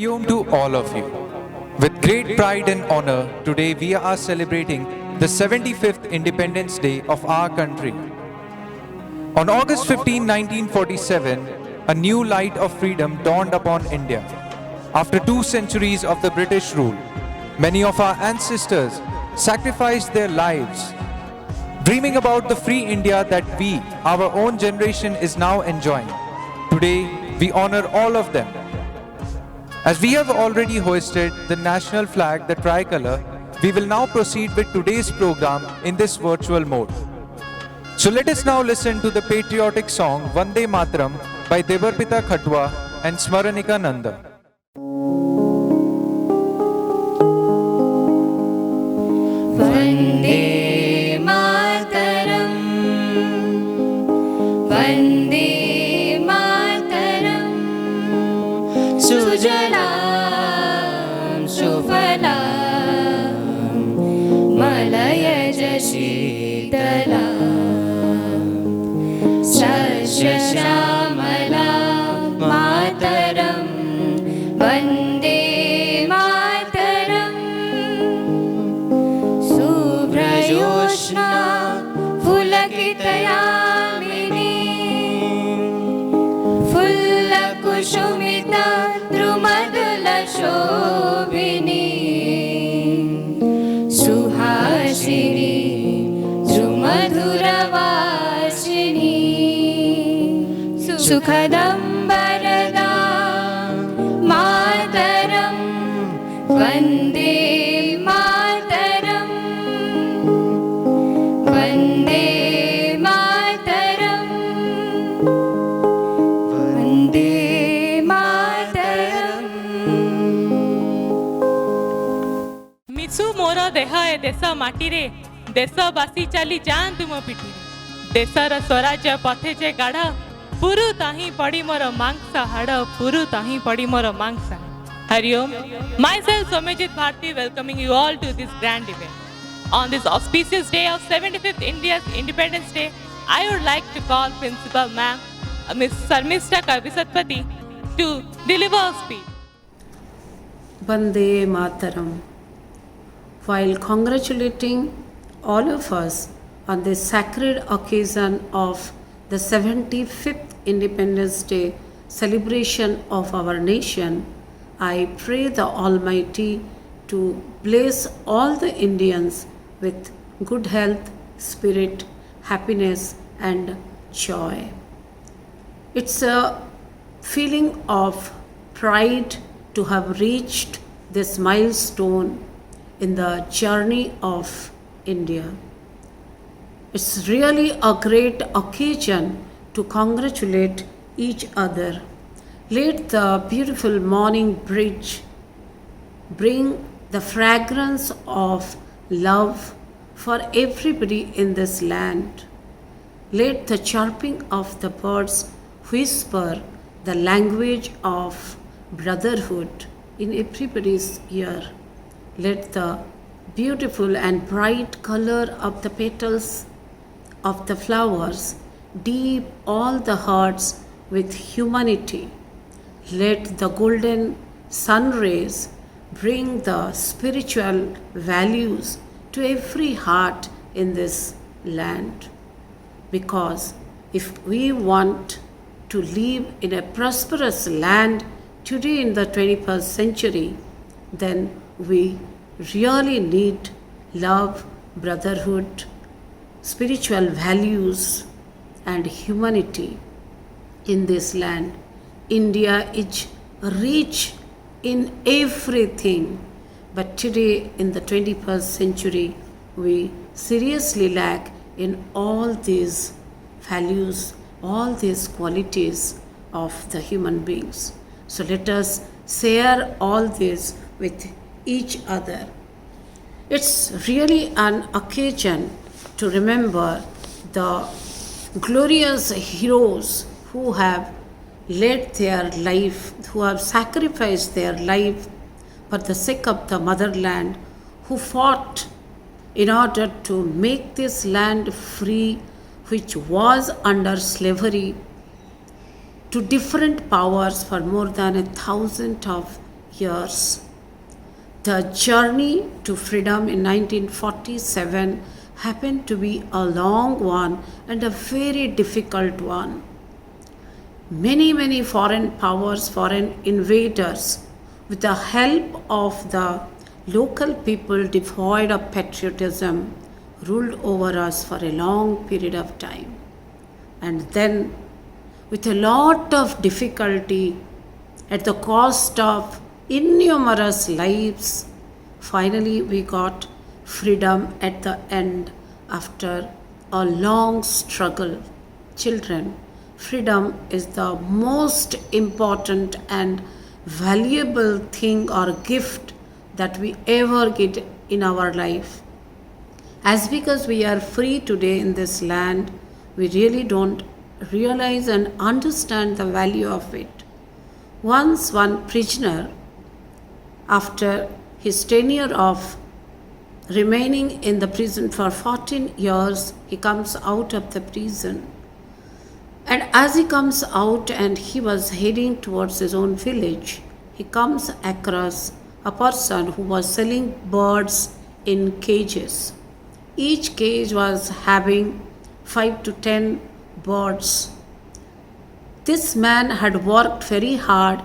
Hariom to all of you. With great pride and honor, today we are celebrating the 75th Independence Day of our country. On August 15, 1947, a new light of freedom dawned upon India. After 2 centuries of the British rule, many of our ancestors sacrificed their lives, dreaming about the free India that we, our own generation, is now enjoying. Today, we honor all of them. As we have already hoisted the national flag, the tricolor, we will now proceed with today's program in this virtual mode. So let us now listen to the patriotic song Vande Mataram by Debarpita Khatwa and Smaranika Nanda. Vande Mataram, Vande Mataram, Sujalam Sufalam, Malayaj Shitalam, Sasya Shamalam Mataram, Vande Mataram, Subrayoshna Fulakitayamini, Fullakushumita Drumadula Shobhini, Suhasini Drumadhuravasini, Sukhadam Baradam Mataram, Vande Mataram, Vande Mataram, Vande Mataram. ମିଶୁ ମୋର ଦେହ ଏ ଦେଶ ମାଟିରେ, ଦେଶବାସୀ ଚାଲି ଯାଆନ୍ତୁ ମୋ ପିଠିରେ। ଦେଶର ସ୍ୱରାଜ୍ୟ ପଥେ ଯେ ଗାଢ଼, ପୁରୁ ତାହିଁ ପଡ଼ି ମୋର ମାଂସ ହାଡ଼, ପୁରୁ ତାହିଁ ପଡ଼ି ମୋର ମାଂସ। Hariom, myself Somajit Bharti welcoming you all to this grand event. On this auspicious day of 75th India's Independence Day, I would like to call Principal Ma'am, Ms. Sarmishta Kavisatpati, to deliver a speech. Vande Mataram. While congratulating all of us on this sacred occasion of the 75th Independence Day celebration of our nation, I pray the Almighty to bless all the Indians with good health, spirit, happiness and joy. It's a feeling of pride to have reached this milestone in the journey of India. It's really a great occasion to congratulate each other. Let the beautiful morning breeze bring the fragrance of love for everybody in this land. Let the chirping of the birds whisper the language of brotherhood in everybody's ear. Let the beautiful and bright color of the petals of the flowers deep all the hearts with humanity. Let the golden sun rays bring the spiritual values to every heart in this land. Because if we want to live in a prosperous land today in the 21st century, then we really need love, brotherhood, spiritual values and humanity in this land. India is rich in everything, but today in the 21st century we seriously lack in all these values, all these qualities of the human beings. So let us share all this with each other. It's really an occasion to remember the glorious heroes who have led their life, who have sacrificed their life for the sake of the motherland, who fought in order to make this land free, which was under slavery to different powers for more than 1,000 of years. The journey to freedom in 1947 happened to be a long one and a very difficult one. Many foreign powers, foreign invaders, with the help of the local people devoid of patriotism, ruled over us for a long period of time. And then, with a lot of difficulty, at the cost of innumerous lives, finally we got freedom at the end after a long struggle. Children, freedom is the most important and valuable thing or gift that we ever get in our life. As because we are free today in this land, we really don't realize and understand the value of it. Once one prisoner, after his tenure of remaining in the prison for 14 years, he comes out of the prison. And as he comes out and he was heading towards his own village, he comes across a person who was selling birds in cages. Each cage was having 5 to 10 birds. This man had worked very hard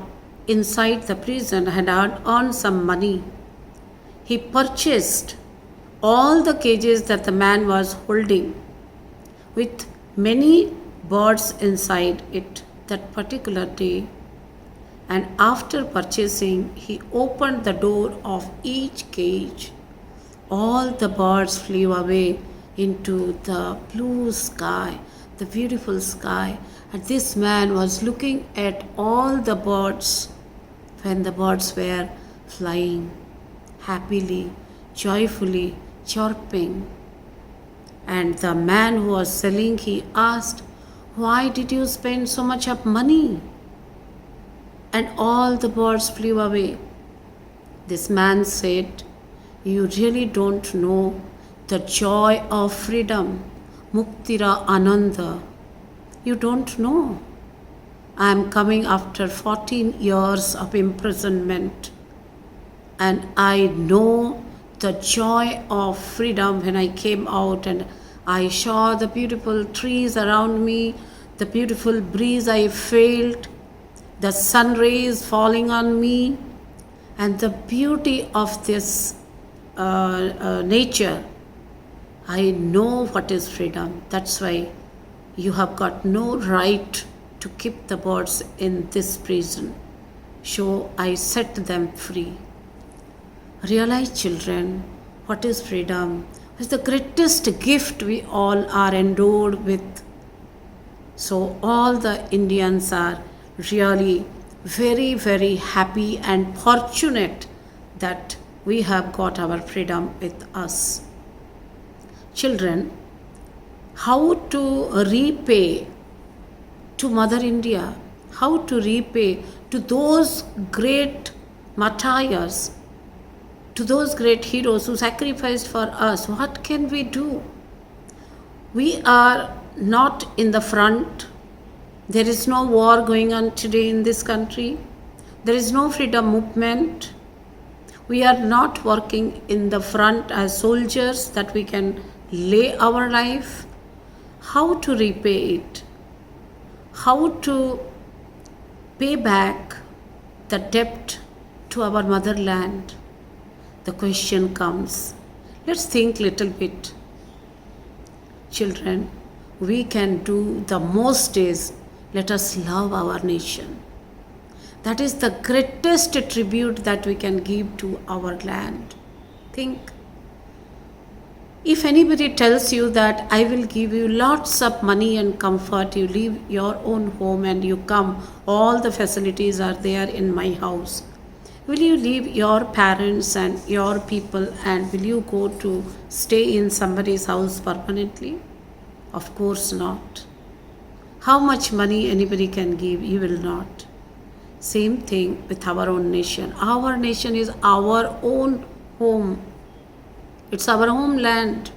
inside the prison and had earned some money. He purchased all the cages that the man was holding with many birds inside it that particular day. And after purchasing, he opened the door of each cage. All the birds flew away into the blue sky, the beautiful sky. And this man was looking at all the birds when the birds were flying happily, joyfully, chirping. And the man who was selling, he asked, "Why did you spend so much of money?" And all the birds flew away. This man said, "You really don't know the joy of freedom, Muktira Ananda. You don't know. I am coming after 14 years of imprisonment, and I know the joy of freedom when I came out and I saw the beautiful trees around me, the beautiful breeze I felt, the sun rays falling on me, and the beauty of this nature. I know what is freedom. That's why you have got no right to keep the birds in this prison. So I set them free." Realize, children, what is freedom? It's the greatest gift we all are endowed with. So all the Indians are really very happy and fortunate that we have got our freedom with us. Children, how to repay to Mother India, how to repay to those great martyrs, to those great heroes who sacrificed for us? What can we do? We are not in the front. There is no war going on today in this country. There is no freedom movement. We are not working in the front as soldiers that we can lay our life. How to repay it? How to pay back the debt to our motherland? The question comes. Let's think little bit. Children, we can do the most is let us love our nation. That is the greatest tribute that we can give to our land. Think. If anybody tells you that I will give you lots of money and comfort, you leave your own home and you come, all the facilities are there in my house. Will you leave your parents and your people and will you go to stay in somebody's house permanently? Of course not. How much money anybody can give, you will not. Same thing with our own nation. Our nation is our own home. It's our homeland.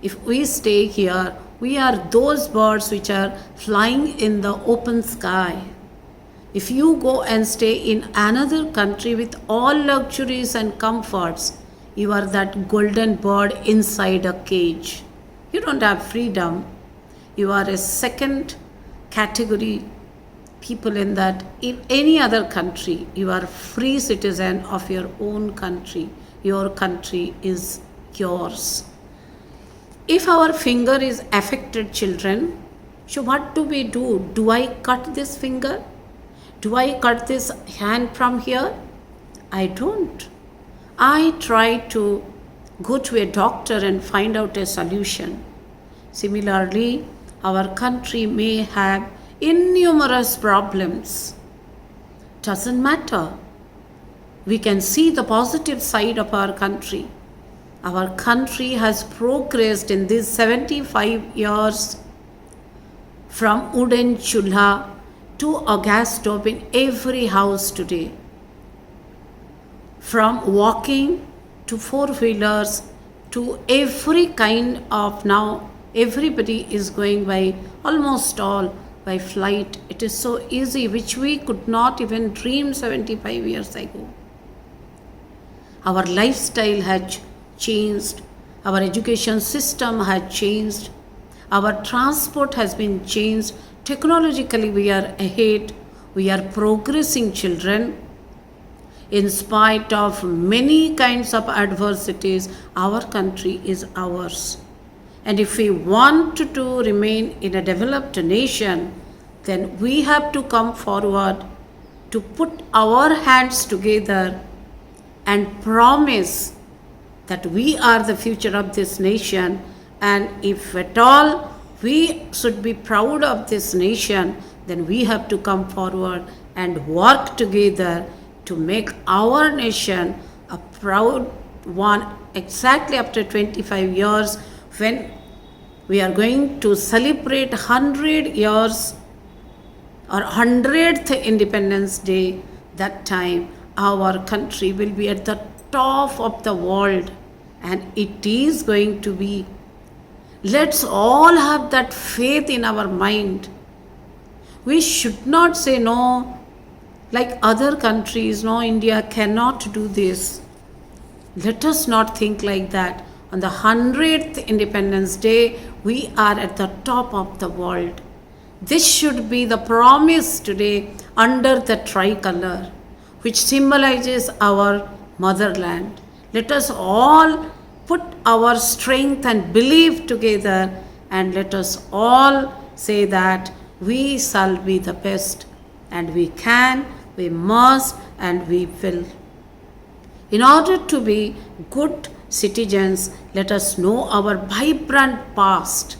If we stay here, we are those birds which are flying in the open sky. If you go and stay in another country with all luxuries and comforts, you are that golden bird inside a cage. You don't have freedom. You are a second category people in that. In any other country, you are free citizen of your own country. Your country is yours. If our finger is affected, children, so what do we do? Do I cut this finger? Do I cut this hand from here? I don't. I try to go to a doctor and find out a solution. Similarly, our country may have innumerous problems. Doesn't matter. We can see the positive side of our country. Our country has progressed in these 75 years from wooden chulha to a gas stove in every house today. From walking to four-wheelers to every kind of, now everybody is going by, almost all by flight. It is so easy, which we could not even dream 75 years ago. Our lifestyle has changed. Our education system has changed. Our transport has been changed. Technologically, we are ahead. We are progressing, children. In spite of many kinds of adversities, our country is ours. And if we want to remain in a developed nation, then we have to come forward to put our hands together and promise that we are the future of this nation. And if at all we should be proud of this nation, then we have to come forward and work together to make our nation a proud one. Exactly after 25 years, when we are going to celebrate 100 years or 100th Independence Day, that time our country will be at the top of the world, and it is going to be. Let's all have that faith in our mind. We should not say no, like other countries, no, India cannot do this. Let us not think like that. On the 100th Independence Day, we are at the top of the world. This should be the promise today under the tricolor, which symbolizes our motherland. Let us all put our strength and belief together, and let us all say that we shall be the best, and we can, we must, and we will. In order to be good citizens, let us know our vibrant past.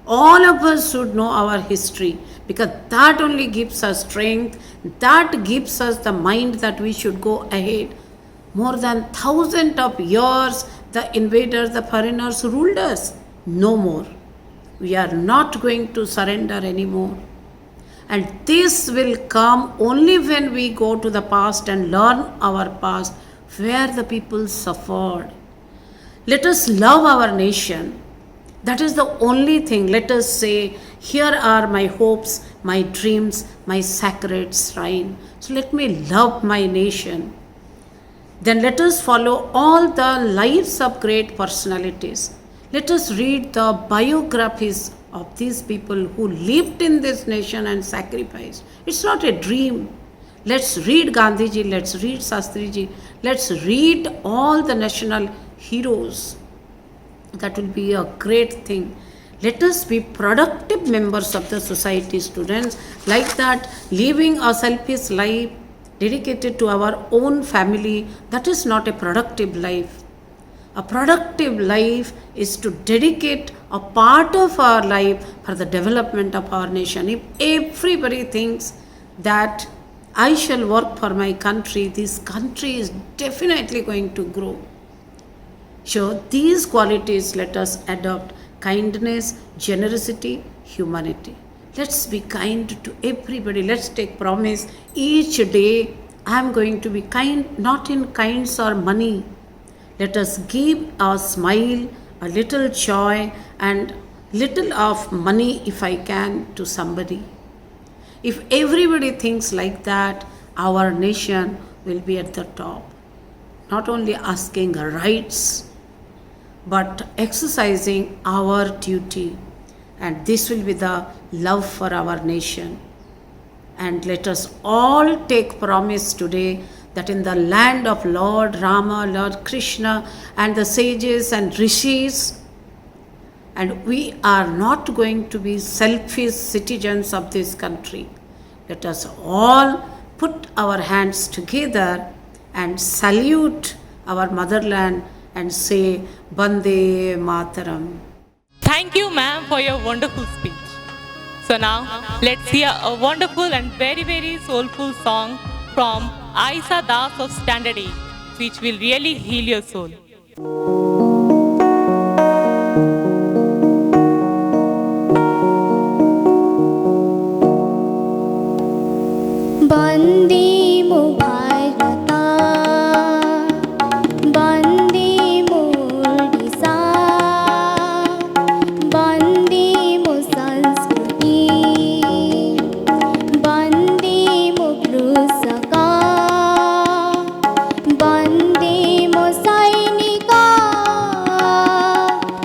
All of us should know our history, because that only gives us strength, that gives us the mind that we should go ahead. More than thousands of years, the invaders, the foreigners ruled us. No more. We are not going to surrender anymore. And this will come only when we go to the past and learn our past, where the people suffered. Let us love our nation. That is the only thing. Let us say, here are my hopes, my dreams, my sacred shrine. So let me love my nation. Then let us follow all the lives of great personalities. Let us read the biographies of these people who lived in this nation and sacrificed. It's not a dream. Let's read Gandhiji, let's read Shastriji, let's read all the national heroes. That will be a great thing. Let us be productive members of the society, students. Like that, living a selfish life dedicated to our own family, that is not a productive life. A productive life is to dedicate a part of our life for the development of our nation. If everybody thinks that I shall work for my country, this country is definitely going to grow. So these qualities let us adopt: kindness, generosity, humanity. Let's be kind to everybody. Let's take promise each day. I am going to be kind, not in kinds or money. Let us give a smile, a little joy, and little of money if I can to somebody. If everybody thinks like that, our nation will be at the top. Not only asking rights, but exercising our duty. And this will be the love for our nation. And let us all take promise today that in the land of Lord Rama, Lord Krishna, and the sages and rishis, and we are not going to be selfish citizens of this country. Let us all put our hands together and salute our motherland and say, Bande Mataram. Thank you, ma'am, for your wonderful speech. So now, let's hear a wonderful and very, very soulful song from Aisa Das of Standard 8, which will really heal your soul. Bande mo Bharata, Bande mo Odisha, Bande mo Sanskriti, Bande mo Krusaka, Bande mo Sainika,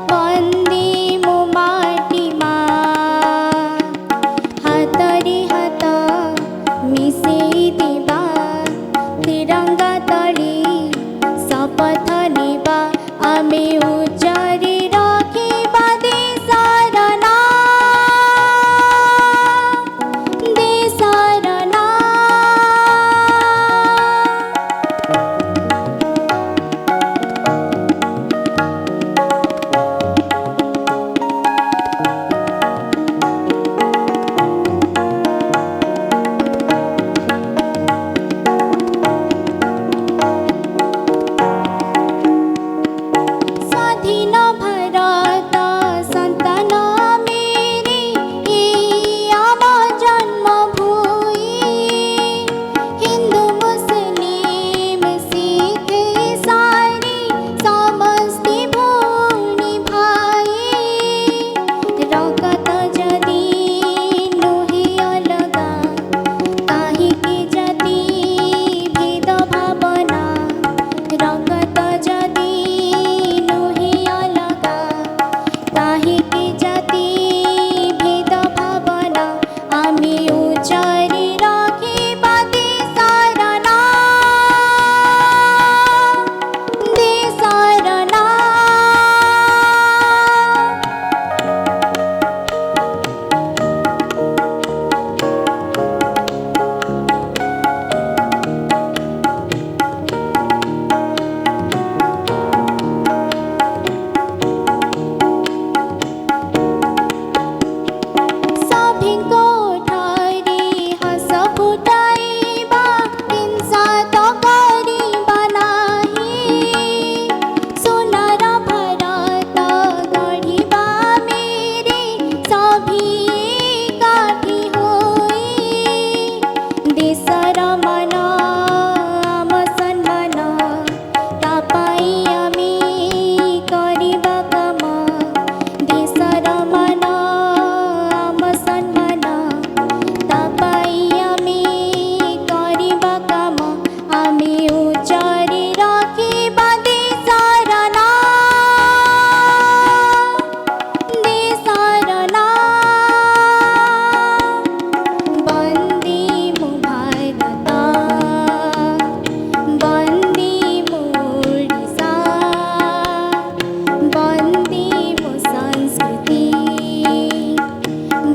Bande mo Mati Ma, Hatari Hata मिसे देवा तिरंगा तले शपथ नेबा आमे उच्चारे रखिबा देशर नाम देशर स्वाधीन भारत संतान मेरे ये आमा जन्मभूमि हिंदू मुस्लिम सिख ईसाई समस्ती भूमि भाई रगत जदि नुहि अलगा काहिकी जदि भेद भावना रगत जदि नुहि अलगा काहिकी जदि भेद भावना आमी उच्चारे रखिबा देशर नाम देशर नाम सभिको ठारी हस फुटाइबा हिंसा तो करिबा नाही सोनार भारत गढ़िबा मेरे सभी एकाठी होई देशर मन आम सम्मान तापाई आमी करिबा काम देशर मन आम सम्मान तापाई आमी करिबा काम आमी उच्चारे रखिबा देशर नाम देशर नाम बन्दे मो भारत बन्दे मो ओडिसा बन्दे मो संस्कृति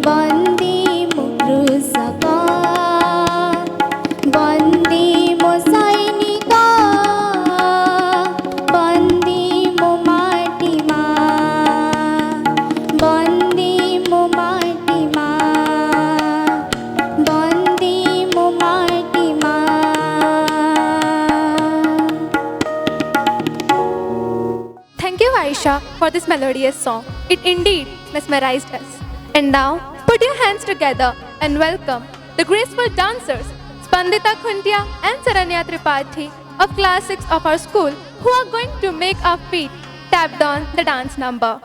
बन्दे मो कृषक बन्दे मो सैनिक बन्दे मो माटी मा बन्दे मो माटी मा बन्दे मो माटी मा Thank you, Aisha, for this melodious song. It indeed mesmerized us. And now, put your hands together and welcome the graceful dancers, Spandita Khuntia and Saranya Tripathi of Class 6 of our school, who are going to make our feet tap on the dance number.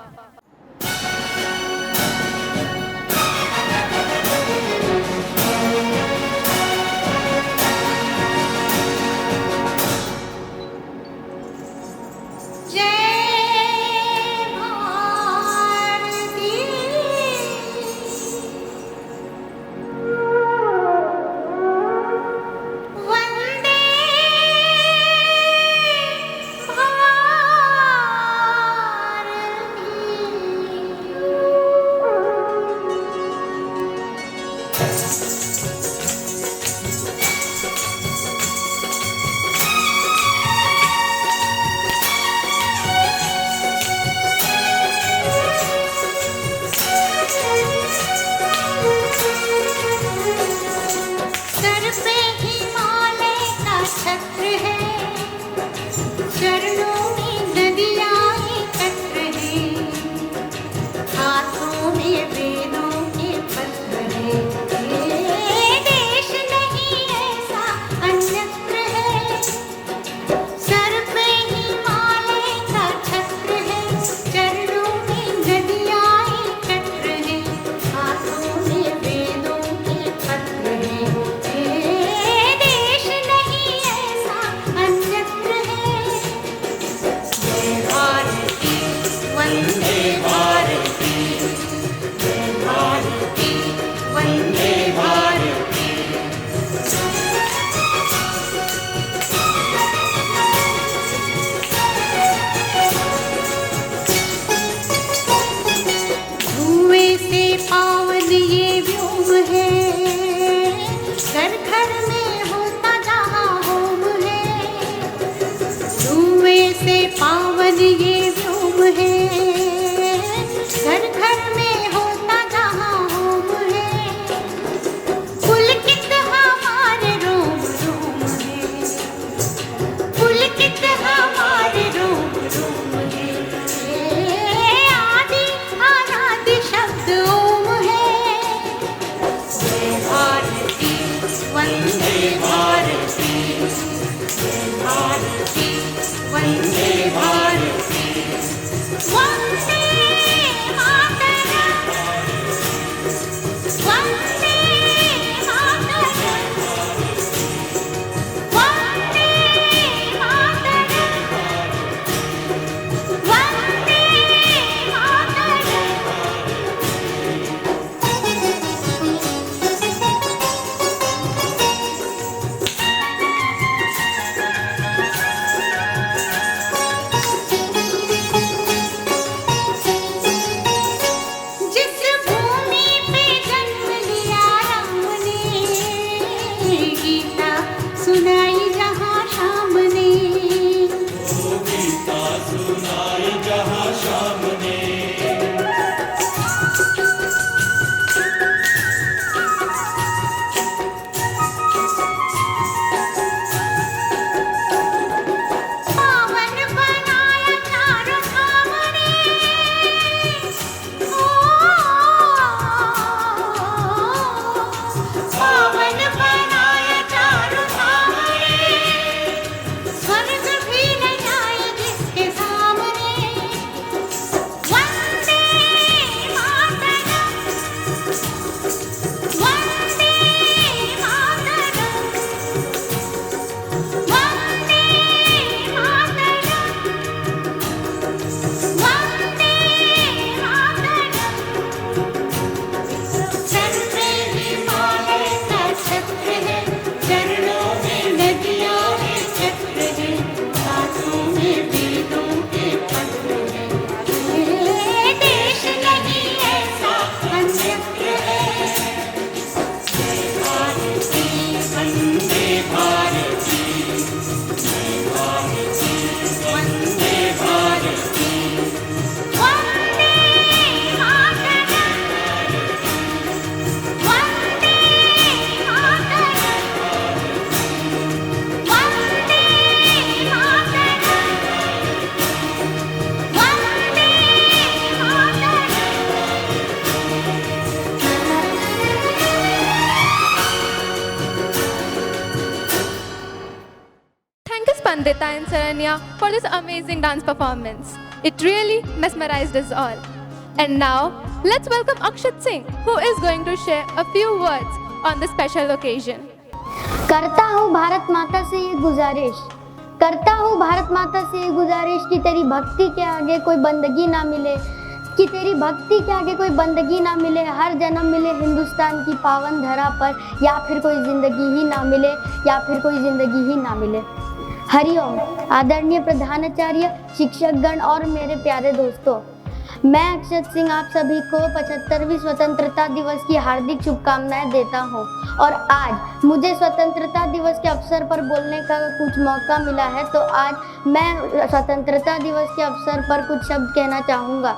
आखिर ये व्योम है, घर घर में होता जहाँ home है, पुलकित हमारे रोम रोम है, पुलकित हमारे रोम रोम है, आदि अनादि शब्द ओम है। जय भारती वंदे भारती, जय भारती वंदे भारती, वंदे मातरम, वंदे मातरम, वंदे मातरम, वंदे मातरम। जिस भूमि पे जन्म लिया राम ने, गीता सुनाई जहाँ शाम ने, पावन बनाया चारों धाम ने, पावन बनाया चारों धाम ने, स्वर्ग भी न जाए जिसके सामने। वंदे मातरम, वंदे मातरम, वंदे मातरम, वंदे मातरम। सर पे हिमालय का छत्र है, चरणों में नदियाँ है, चक्र है, हाथों में वेदों के पत्र है। ये देश नहीं ऐसा अन्यत्र है। जय भारती वंदे भारती, जय भारती वंदे भारती, वंदे मातरम, वंदे मातरम, वंदे मातरम, वंदे Thank you, Spandita and Saranya, for this amazing dance performance. It really mesmerized us all. And now, let's welcome Akshat Singh, who is going to share a few words on this special occasion. करता हूँ भारत माता से ये गुजारिश, करता हूँ भारत माता से ये गुजारिश कि तेरी भक्ति के आगे कोई बंदगी ना मिले, कि तेरी भक्ति के आगे कोई बंदगी ना मिले। हर जन्म मिले हिंदुस्तान की पावन धरा पर, या फिर कोई जिंदगी ही ना मिले, या फिर कोई जिंदगी ही ना मिले। हरिओम। आदरणीय प्रधानाचार्य, शिक्षकगण और मेरे प्यारे दोस्तों, मैं अक्षत सिंह आप सभी को 75वीं स्वतंत्रता दिवस की हार्दिक शुभकामनाएं देता हूं। और आज मुझे स्वतंत्रता दिवस के अवसर पर बोलने का कुछ मौका मिला है, तो आज मैं स्वतंत्रता दिवस के अवसर पर कुछ शब्द कहना चाहूँगा।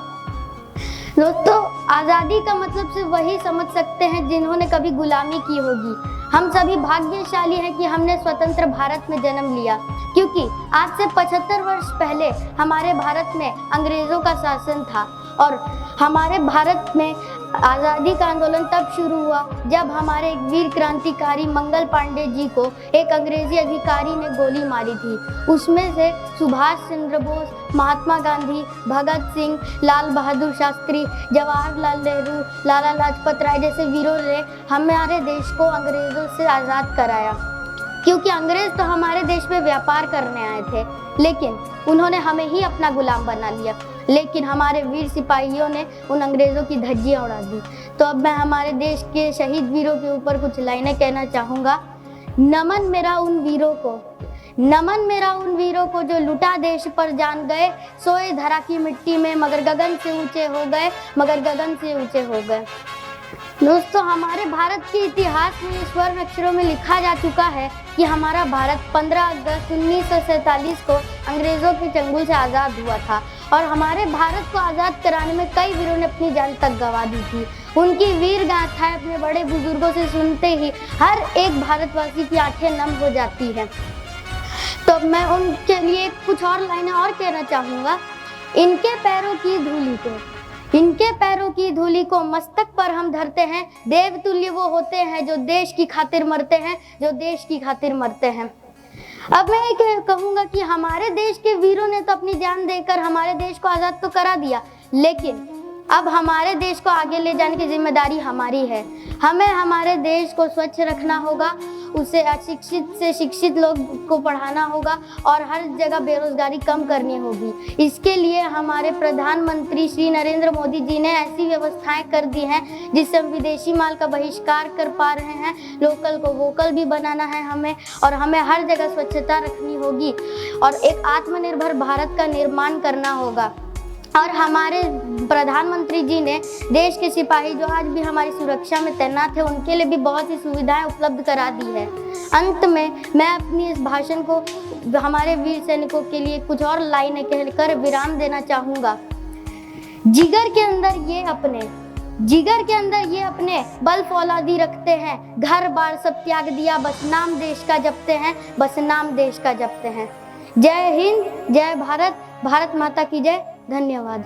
दोस्तों, आज़ादी का मतलब सिर्फ वही समझ सकते हैं जिन्होंने कभी गुलामी की होगी। हम सभी भाग्यशाली हैं कि हमने स्वतंत्र भारत में जन्म लिया, क्योंकि आज से 75 वर्ष पहले हमारे भारत में अंग्रेज़ों का शासन था। और हमारे भारत में आज़ादी का आंदोलन तब शुरू हुआ जब हमारे एक वीर क्रांतिकारी मंगल पांडे जी को एक अंग्रेजी अधिकारी ने गोली मारी थी। उसमें से सुभाष चंद्र बोस, महात्मा गांधी, भगत सिंह, लाल बहादुर शास्त्री, जवाहरलाल नेहरू, लाला लाजपत राय जैसे वीरों ने हमारे देश को अंग्रेज़ों से आज़ाद कराया। क्योंकि अंग्रेज़ तो हमारे देश में व्यापार करने आए थे, लेकिन उन्होंने हमें ही अपना गुलाम बना लिया। लेकिन हमारे वीर सिपाहियों ने उन अंग्रेज़ों की धज्जियां उड़ा दी। तो अब मैं हमारे देश के शहीद वीरों के ऊपर कुछ लाइनें कहना चाहूँगा। नमन मेरा उन वीरों को, नमन मेरा उन वीरों को जो लुटा देश पर जान गए, सोए धरा की मिट्टी में मगर गगन से ऊंचे हो गए, मगर गगन से ऊंचे हो गए। दोस्तों, हमारे भारत के इतिहास में स्वर्ण अक्षरों में लिखा जा चुका है कि हमारा भारत 15 अगस्त 1947 को अंग्रेज़ों के चंगुल से आज़ाद हुआ था और हमारे भारत को आज़ाद कराने में कई वीरों ने अपनी जान तक गंवा दी थी। उनकी वीर गाथाएं अपने बड़े बुजुर्गों से सुनते ही हर एक भारतवासी की आंखें नम हो जाती हैं। तो मैं उनके लिए कुछ और लाइनें और कहना चाहूँगा। इनके पैरों की धूली को मस्तक पर हम धरते हैं। देवतुल्य वो होते हैं जो देश की खातिर मरते हैं, अब मैं ये कहूँगा कि हमारे देश के वीरों ने तो अपनी जान देकर हमारे देश को आज़ाद तो करा दिया, लेकिन अब हमारे देश को आगे ले जाने की जिम्मेदारी हमारी है। हमें हमारे देश को स्वच्छ रखना होगा, उसे अशिक्षित से शिक्षित लोग को पढ़ाना होगा और हर जगह बेरोजगारी कम करनी होगी। इसके लिए हमारे प्रधानमंत्री श्री नरेंद्र मोदी जी ने ऐसी व्यवस्थाएं कर दी हैं जिससे हम विदेशी माल का बहिष्कार कर पा रहे हैं। लोकल को वोकल भी बनाना है हमें, और हमें हर जगह स्वच्छता रखनी होगी और एक आत्मनिर्भर भारत का निर्माण करना होगा। और हमारे प्रधानमंत्री जी ने देश के सिपाही जो आज भी हमारी सुरक्षा में तैनात है उनके लिए भी बहुत सी सुविधाएं उपलब्ध करा दी है। अंत में मैं अपनी इस भाषण को हमारे वीर सैनिकों के लिए कुछ और लाइनें कहकर विराम देना चाहूँगा। जिगर के अंदर ये अपने बल फौलादी रखते हैं, घर बार सब त्याग दिया, बस नाम देश का जपते हैं। जय हिंद, जय भारत, भारत माता की जय। धन्यवाद।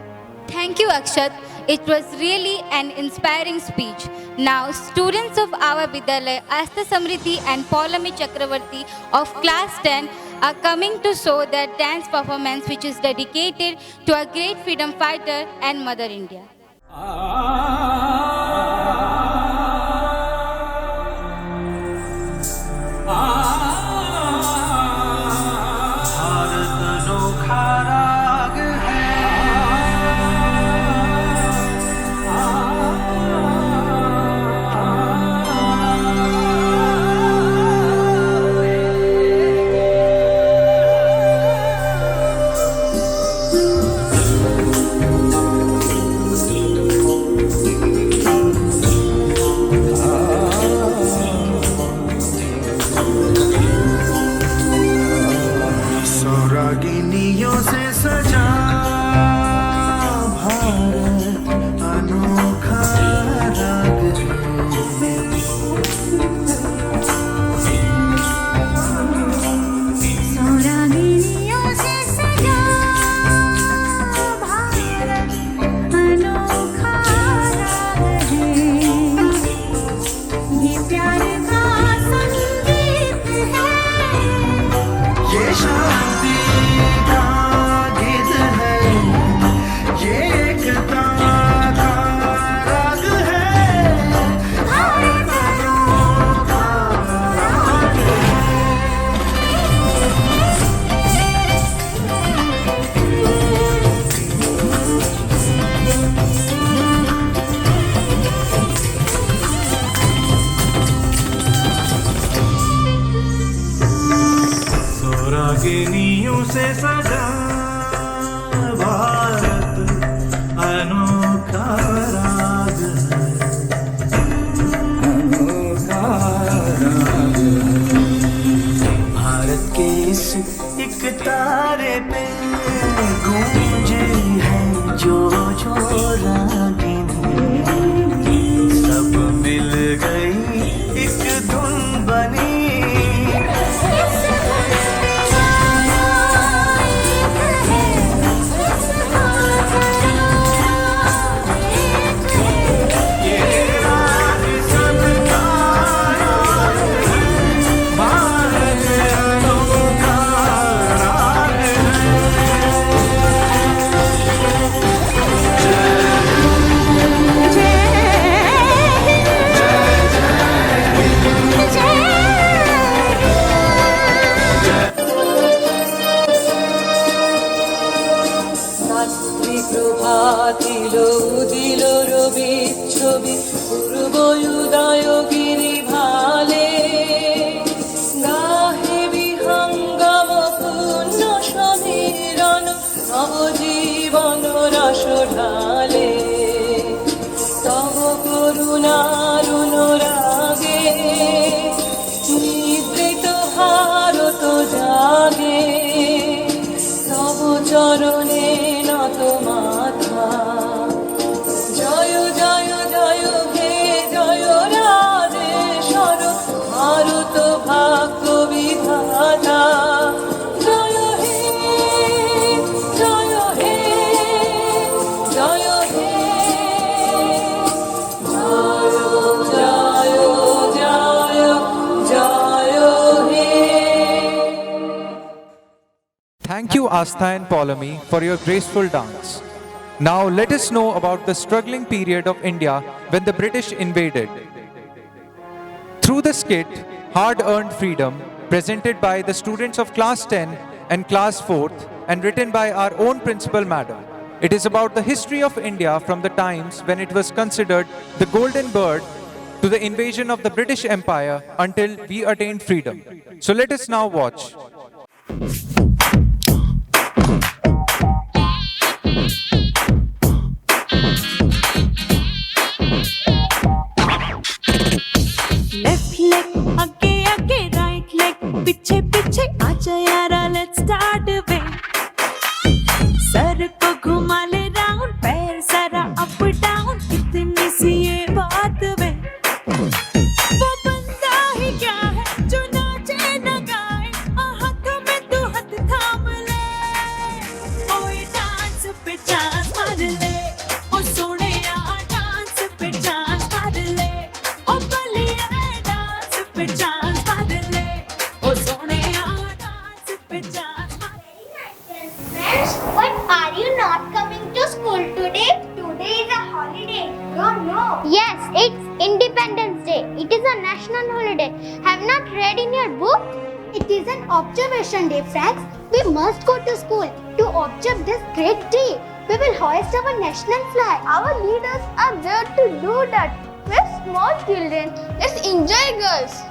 Thank you, Akshat. It was really an inspiring speech. Now, students of our Vidyalaya, Asta Samriddhi and Paulami Chakravarti of class 10 are coming to show their dance performance, which is dedicated to a great freedom fighter and Mother India. रागिनियों से सजा भारत अनोखा राग भारत के इस एक तारे पे गूंजे हैं जो रागिनी सब मिल गई एक धुन बनी you, Astha and Polami, for your graceful dance. Now let us know about the struggling period of India when the British invaded. Through the skit, Hard-Earned Freedom, presented by the students of Class 10 and Class 4th and written by our own Principal Madam. It is about the history of India from the times when it was considered the golden bird to the invasion of the British Empire until we attained freedom. So let us now watch. Left leg, आगे, right leg, पीछे, आजा यारा, let's start away. Sir को घुमा ले round, पैर सारा up down, इतनी सी ये बात वे. वो बंदा ही क्या है जो नाचे न गाए, हाथों में तू हाथ थाम ले. ओ ये डांस पे चांस मार ले, ओ सोने यार डांस पे चांस मार ले. ओ बलिया डांस पे चांस मार ले, ओ सोने यार डांस पे चांस मार ले. Friends, but are you not coming to school today? Today is a holiday. No. Yes, it's Independence Day. It is a national holiday. Have not read in your book? It is an observation day, friends. We must go to school to observe this great day. We will hoist our national flag. Our leaders are there to do that. We're small children. Let's enjoy, girls.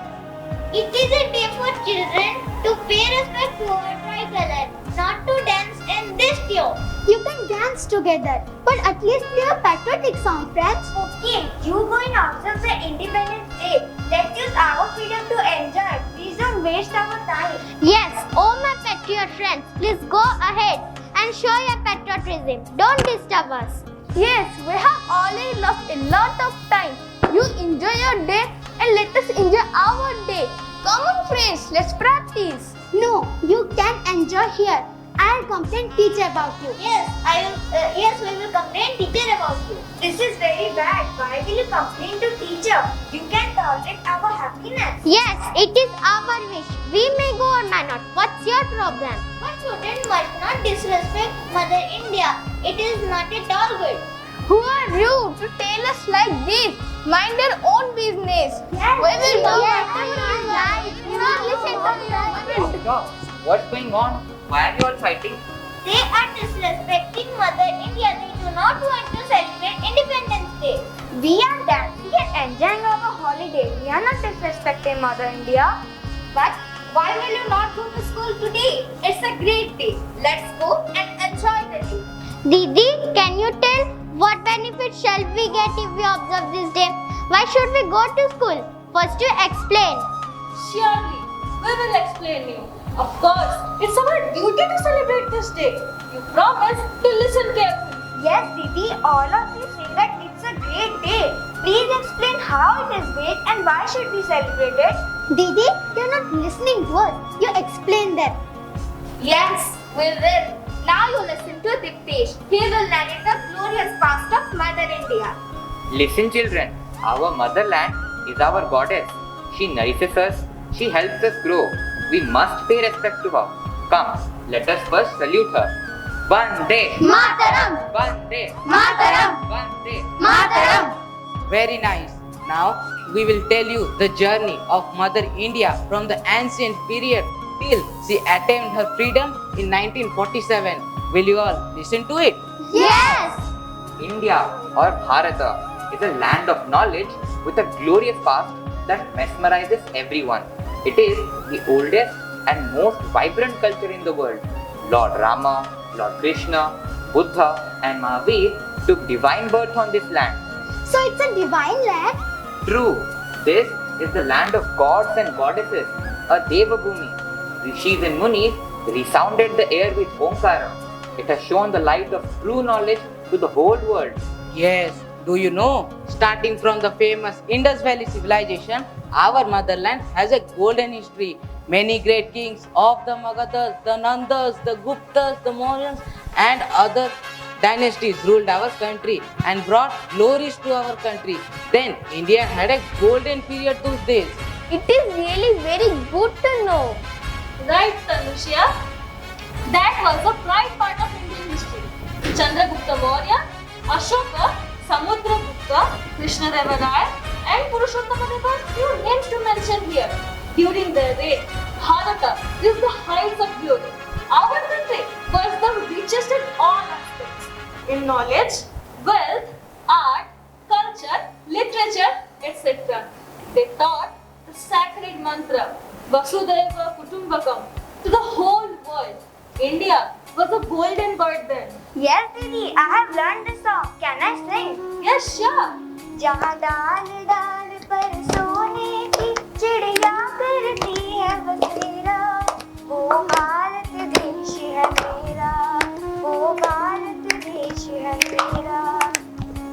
It is a day for children to pay respect to our tricolor, not to dance in this tune. You can dance together, but at least play a patriotic song, friends. Okay, you go and observe the Independence Day. Let's use our freedom to enjoy. Please don't waste our time. Yes, oh my patriot friends, please go ahead and show your patriotism. Don't disturb us. Yes, we have already lost a lot of time. You enjoy your day and let us enjoy our day. Come on friends, let's practice. No, you can enjoy here. I'll complain teacher about you. Yes, we will complain teacher about you. This is very bad. Why will you complain to teacher? You can tolerate our happiness. Yes, it is our wish. We may go or may not. What's your problem? One student must not disrespect Mother India. It is not at all good. Who are you to tell us like this? Mind your own business. Yes, we will do whatever you like. Do not listen to them. What's going on? Why are you all fighting? They are disrespecting Mother India. They do not want to celebrate Independence Day. We are dancing and enjoying our holiday. We are not disrespecting Mother India. But why will you not go to school today? It's a great day. Let's go and enjoy the day. Didi, can you tell what benefits shall we get if we observe this day? Why should we go to school? First you explain. Surely, we will explain you. Of course, it's our duty to celebrate this day. You promise to listen carefully. Yes, Didi, all of you say that it's a great day. Please explain how it is great and why should we celebrate it? Didi, you're not listening to us. You explain them. Yes, we will. Now you listen to Diptesh. He will narrate the glorious past of Mother India. Listen, children. Our motherland is our goddess. She nourishes us. She helps us grow. We must pay respect to her. Come, let us first salute her. Vande Mataram! Vande Mataram! Vande Mataram! Very nice. Now we will tell you the journey of Mother India from the ancient period till she attained her freedom in 1947. Will you all listen to it? Yes! India or Bharata is a land of knowledge with a glorious past that mesmerizes everyone. It is the oldest and most vibrant culture in the world. Lord Rama, Lord Krishna, Buddha and Mahavir took divine birth on this land. So it's a divine land? True, this is the land of gods and goddesses, a Devabhumi. Rishis and Munis resounded the air with Omkara. It has shown the light of true knowledge to the whole world. Yes. Do you know, starting from the famous Indus Valley civilization, our motherland has a golden history. Many great kings of the Magadhas, the Nandas, the Guptas, the Mauryas and other dynasties ruled our country and brought glories to our country. Then India had a golden period those days. It is really very good to know. Right, Tanusha? that was a bright part of Indian history. Chandragupta Maurya, Ashoka, Samudragupta, Krishnadevara and Purushottama Deva are few names to mention here. During their reign, Bharata is the heights of glory. Our country was the richest in all aspects. In knowledge, wealth, art, culture, literature, etc. They taught the sacred mantra, Vasudhaiva Kutumbakam, to the whole world. India was a golden bird then. Yes, Didi, I have learned the song. Can I sing? Yes, sure. जहाँ डाल डाल पर सोने की चिड़िया करती है बसेरा, वो भारत देश है मेरा, वो भारत देश है मेरा.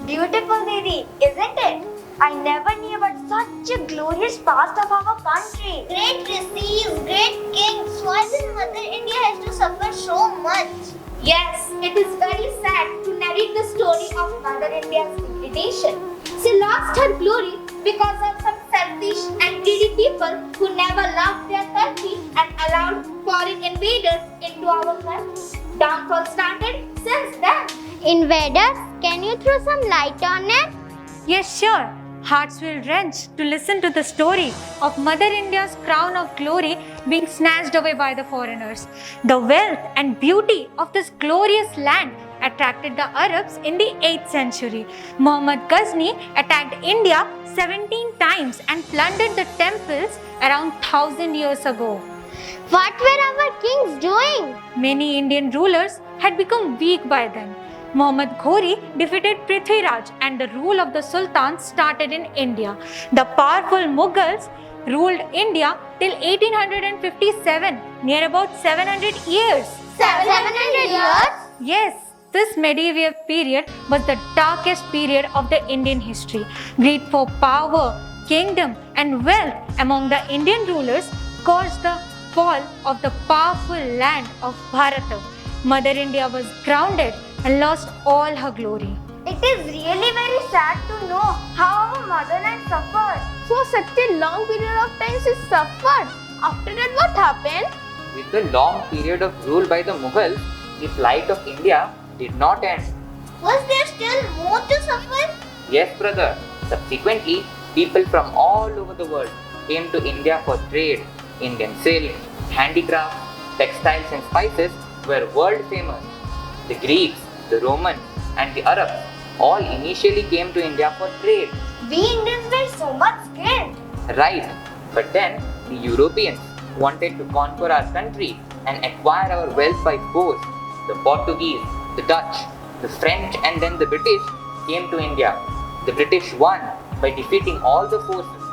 Beautiful, Didi, isn't it? I never knew about such a glorious past of our country. Great rishis, great kings. Why did Mother India has to suffer so much? Yes, it is very sad to narrate the story of Mother India's degradation. She lost her glory because of some selfish and greedy people who never loved their country and allowed foreign invaders into our country. Downfall started since then. Invaders, can you throw some light on it? Yes, sure. Hearts will wrench to listen to the story of Mother India's crown of glory being snatched away by the foreigners. The wealth and beauty of this glorious land attracted the Arabs in the 8th century. Muhammad Ghazni attacked India 17 times and plundered the temples around 1000 years ago. What were our kings doing? Many Indian rulers had become weak by then. Muhammad Ghori defeated Prithviraj and the rule of the Sultan started in India. The powerful Mughals ruled India till 1857, near about 700 years. 700 years? Yes, this medieval period was the darkest period of the Indian history. Greed for power, kingdom and wealth among the Indian rulers caused the fall of the powerful land of Bharata. Mother India was grounded and lost all her glory. It is really very sad to know how our motherland suffered. For such a long period of time she suffered. After that, what happened? With the long period of rule by the Mughals, the plight of India did not end. Was there still more to suffer? Yes, brother. Subsequently, people from all over the world came to India for trade. Indian silk, handicraft, textiles and spices were world famous. The Greeks, the Romans and the Arabs all initially came to India for trade. We Indians were so much scared. Right, but then the Europeans wanted to conquer our country and acquire our wealth by force. The Portuguese, the Dutch, the French and then the British came to India. The British won by defeating all the forces.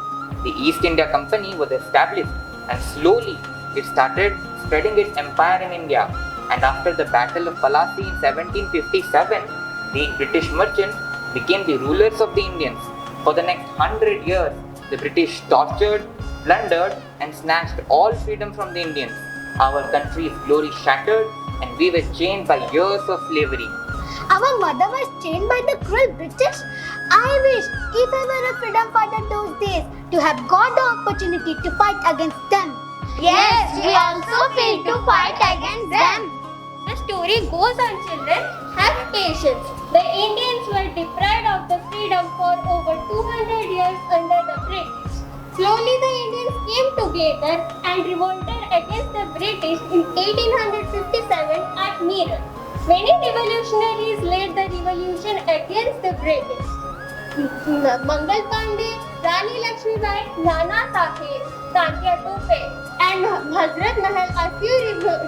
The East India Company was established and slowly it started spreading its empire in India. And after the Battle of Plassey in 1757, the British merchants became the rulers of the Indians. For the next 100 years, the British tortured, plundered and snatched all freedom from the Indians. Our country's glory shattered and we were chained by years of slavery. Our mother was chained by the cruel British. I wish if I were a freedom fighter those days to have got the opportunity to fight against them. Yes, we also failed to fight against them. The story goes on, children. Have patience. The Indians were deprived of the freedom for over 200 years under the British. Slowly the Indians came together and revolted against the British in 1857 at Meerut. Many revolutionaries led the revolution against the British. Mangal Pandey, Rani Lakshmibai, Nana Sahib, Tankya Tope and Hazrat Mahal are few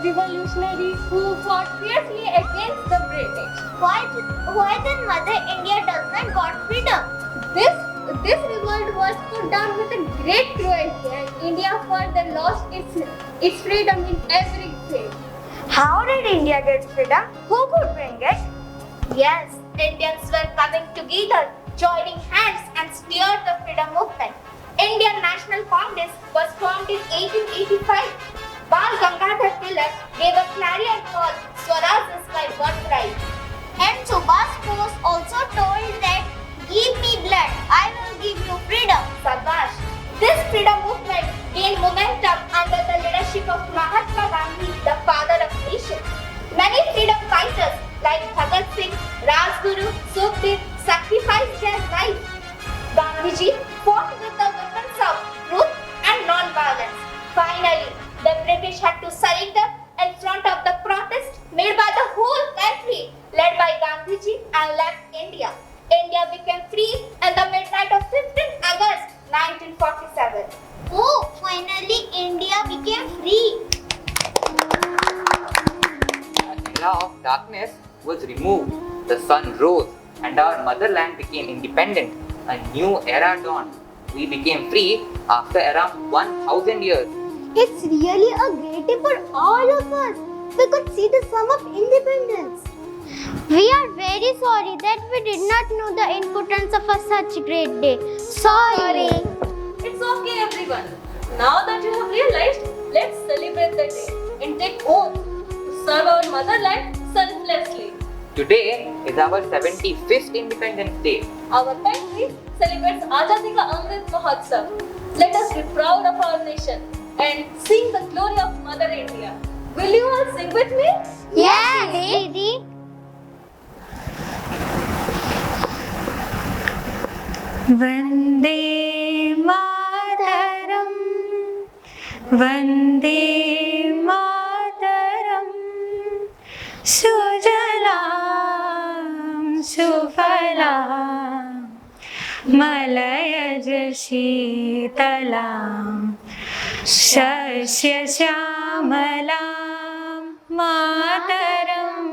revolutionaries who fought fiercely against the British. Why then Mother India does not got freedom? This revolt was put down with a great cruelty and India further lost its freedom in everything. How did India get freedom? Who could bring it? Yes, Indians were coming together, joining hands and steered the freedom movement. Indian National Congress was formed in 1885. Bal Gangadhar Tilak gave a clarion call, Swaraj is my birthright. And Subhash Bose also told that, give me blood, I will give you freedom. Sabash. This freedom movement gained momentum under the leadership of Mahatma Gandhi, the father of nations. 1947. Oh, finally India became free. An era of darkness was removed, the sun rose, and our motherland became independent. A new era dawned. We became free after around 1000 years. It's really a great day for all of us. We could see the sun of independence. We are very sorry that we did not know the importance of such a great day. Sorry. It's okay, everyone. Now that you have realized, let's celebrate the day and take oath to serve our motherland selflessly. Today is our 75th Independence Day. Our country celebrates Azadi Ka Amrit Mahotsav. Let us be proud of our nation and sing the glory of Mother India. Will you all sing with me? Yes, Didi. Vande Mataram, Vande Mataram, Sujalam Sufalam, Malayaj Sheetalam, Shasya Syamalam, Mataram,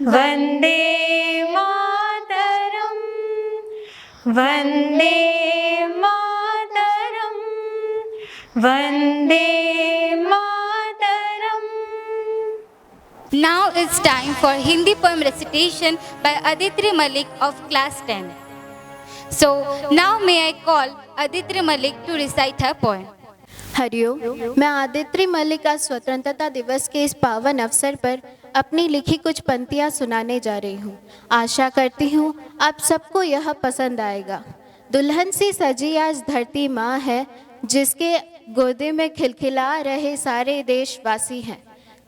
Vande Mataram, Vande Mataram, Vande Mataram. Now it's time for Hindi poem recitation by Aditri Malik of class 10. So now may I call Aditri Malik to recite her poem. Hariom, मैं आदित्रि मलिक आज स्वतंत्रता दिवस के इस पावन अवसर पर अपनी लिखी कुछ पंक्तियाँ सुनाने जा रही हूँ। आशा करती हूँ आप सबको यह पसंद आएगा। दुल्हन सी सजी आज धरती माँ है, जिसके गोदे में खिलखिला रहे सारे देशवासी हैं।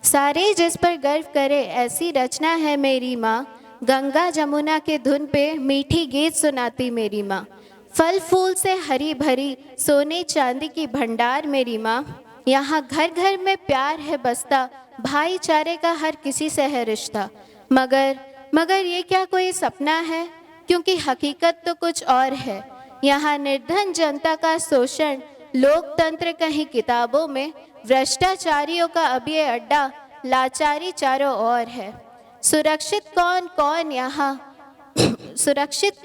सारे जिस पर गर्व करे ऐसी रचना है मेरी माँ। गंगा जमुना के धुन पे मीठी गीत सुनाती मेरी माँ। फल फूल से हरी भरी सोने चांदी की भंडार मेरी माँ। यहाँ घर घर में प्यार है बसता, भाईचारे का हर किसी से है रिश्ता। मगर ये क्या कोई सपना है, क्योंकि हकीकत तो कुछ और है। यहाँ निर्धन जनता का शोषण, लोकतंत्र कहीं किताबों में, भ्रष्टाचारियों का अब ये अड्डा, लाचारी चारों ओर है। सुरक्षित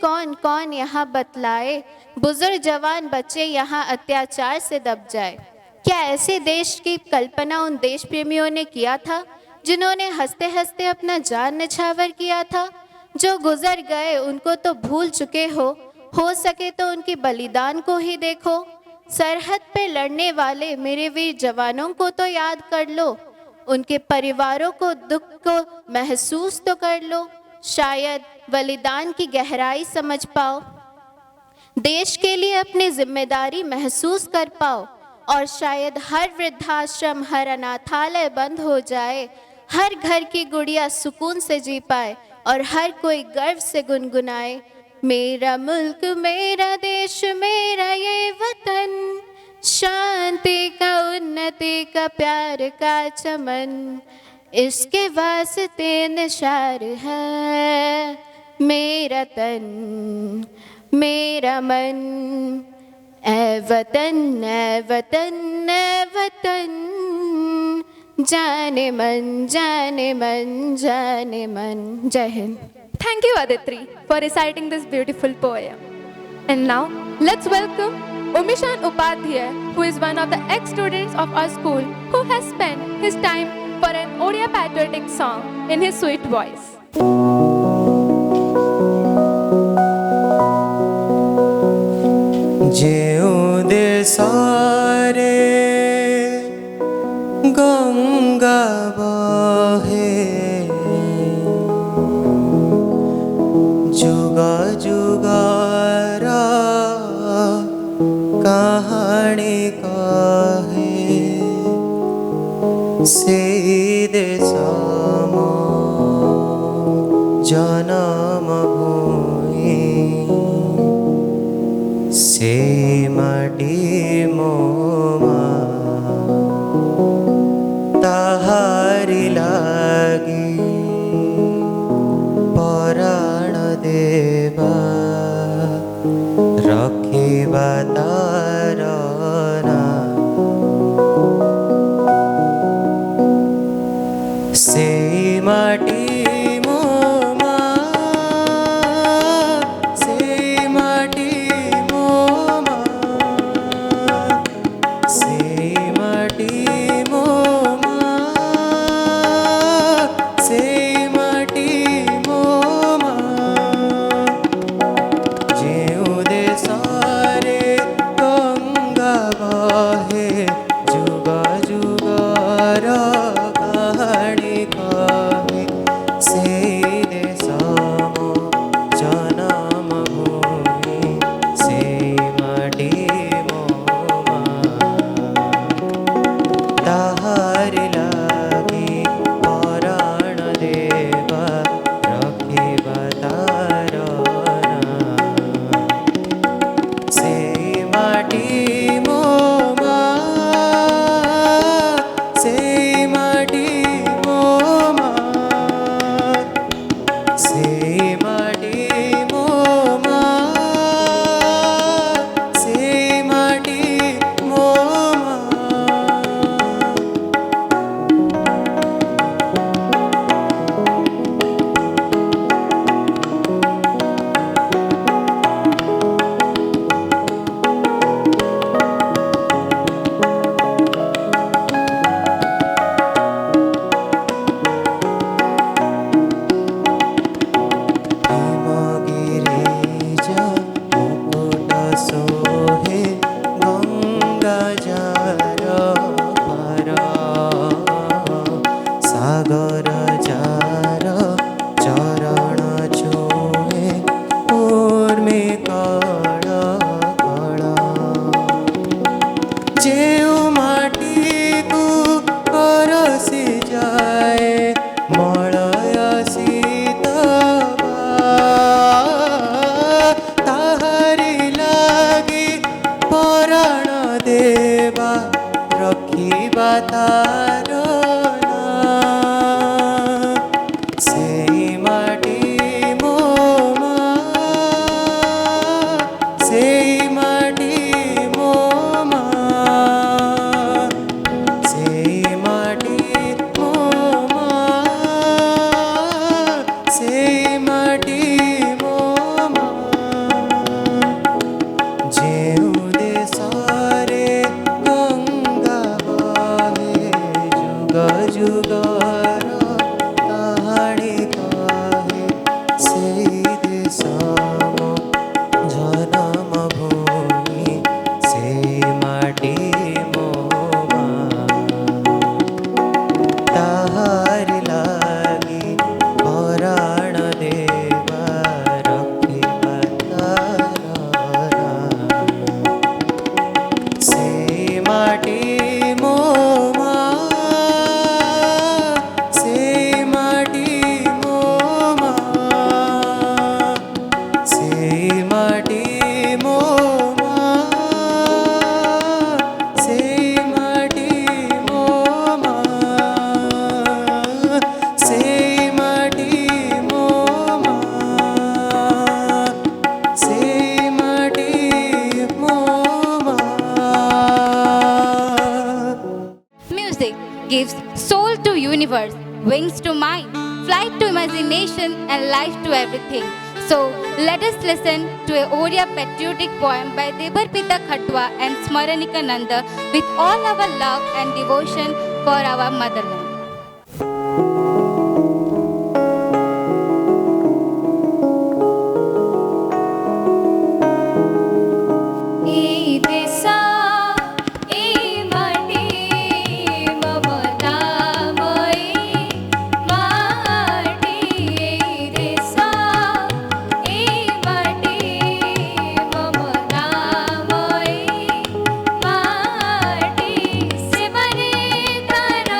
कौन कौन यहाँ बतलाए, बुजुर्ग जवान बच्चे यहाँ अत्याचार से दब जाए। क्या ऐसे देश की कल्पना उन देश प्रेमियों ने किया था, जिन्होंने हंसते हंसते अपना जान निछावर किया था। जो गुजर गए उनको तो भूल चुके हो सके तो उनकी बलिदान को ही देखो। सरहद पे लड़ने वाले मेरे वीर जवानों को तो याद कर लो, उनके परिवारों को दुख को महसूस तो कर लो। शायद बलिदान की गहराई समझ पाओ, देश के लिए अपनी जिम्मेदारी महसूस कर पाओ। और शायद हर वृद्धाश्रम, हर अनाथालय बंद हो जाए, हर घर की गुड़िया सुकून से जी पाए और हर कोई गर्व से गुनगुनाए, मेरा मुल्क, मेरा देश, मेरा ये वतन, शांति का, उन्नति का, प्यार का चमन, इसके वास्ते निशार है मेरा तन, मेरा मन। ऐ वतन, ऐ वतन, ऐ वतन, जाने मन, जाने मन, जाने मन। जय Hind. Thank you, Aditri, for reciting this beautiful poem. And now, let's welcome Umishan Upadhyay, who is one of the ex-students of our school, who has spent his time for an Odia patriotic song in his sweet voice. ज्यों दे सारे गंगा बहे, जुगा जुगारा कहानी कहे, से देशम जनम भूमि, से माटी मोमा ताहारी लागी पराण देवा, रखिबा तार देवा रखिबा तार सेई माटी मो मा सेई माटी मो मा सेई माटी मो मा सेई माटी मो मा जेउ देशरे गंगा बहे जुग जुगर काहाणी कहे सेई देश मो जन्म भूमि सेई माटी मो मा ताहार लागी पराण देवा रखिबा तार सेई माटी मो मा सेई माटी मो मा सेई माटी मो मा सेई माटी मो मा सेई माटी मो मा सेई माटी मो मा Music gives soul to universe, wings to mind, flight to imagination, and life to everything. So let us listen to a Oriya patriotic poem by Debarpita Khatwa and Smaranika Nanda with all our love and devotion for our motherland. এই দেশা এই মাটি মমতাময়ী মাটি এই দেশা এই মাটি মমতাময়ী মাটি সেবরে তার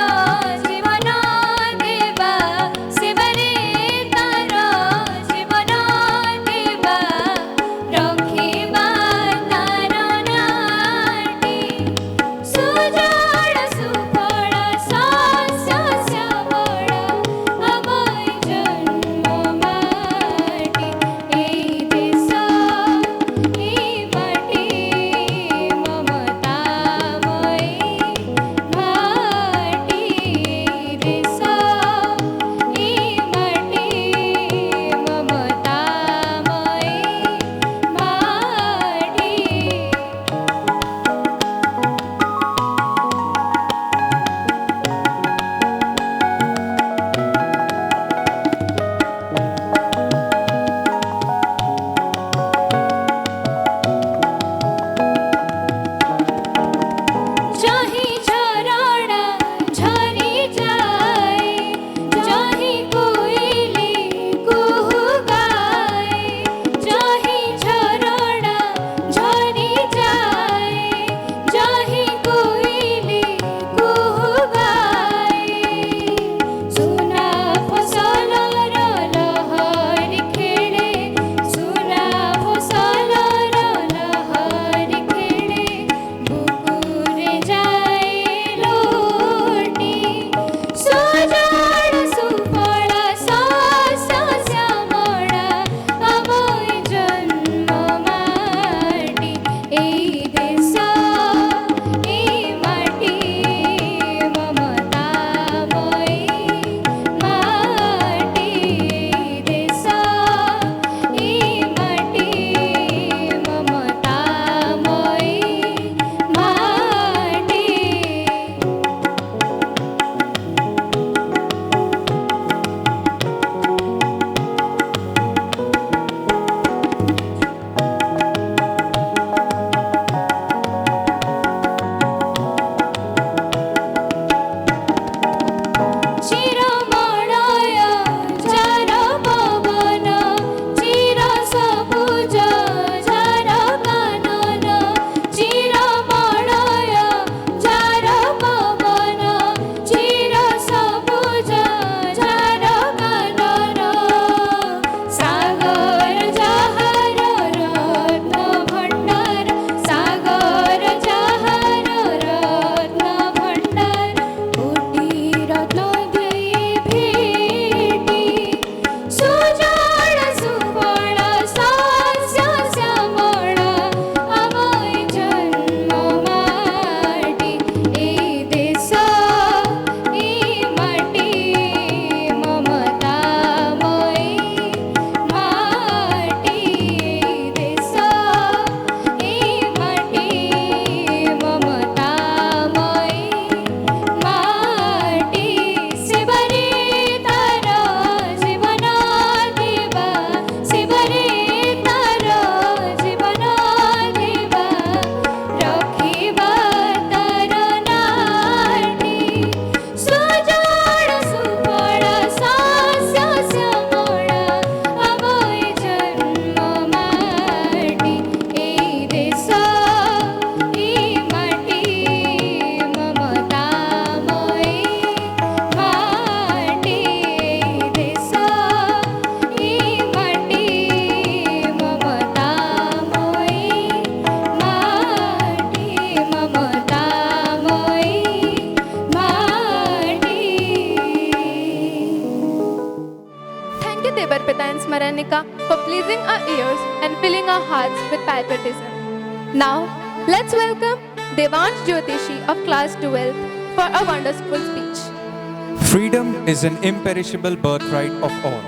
Monica for pleasing our ears and filling our hearts with patriotism. Now, let's welcome Devansh Jyotishi of class 12 for a wonderful speech. Freedom is an imperishable birthright of all.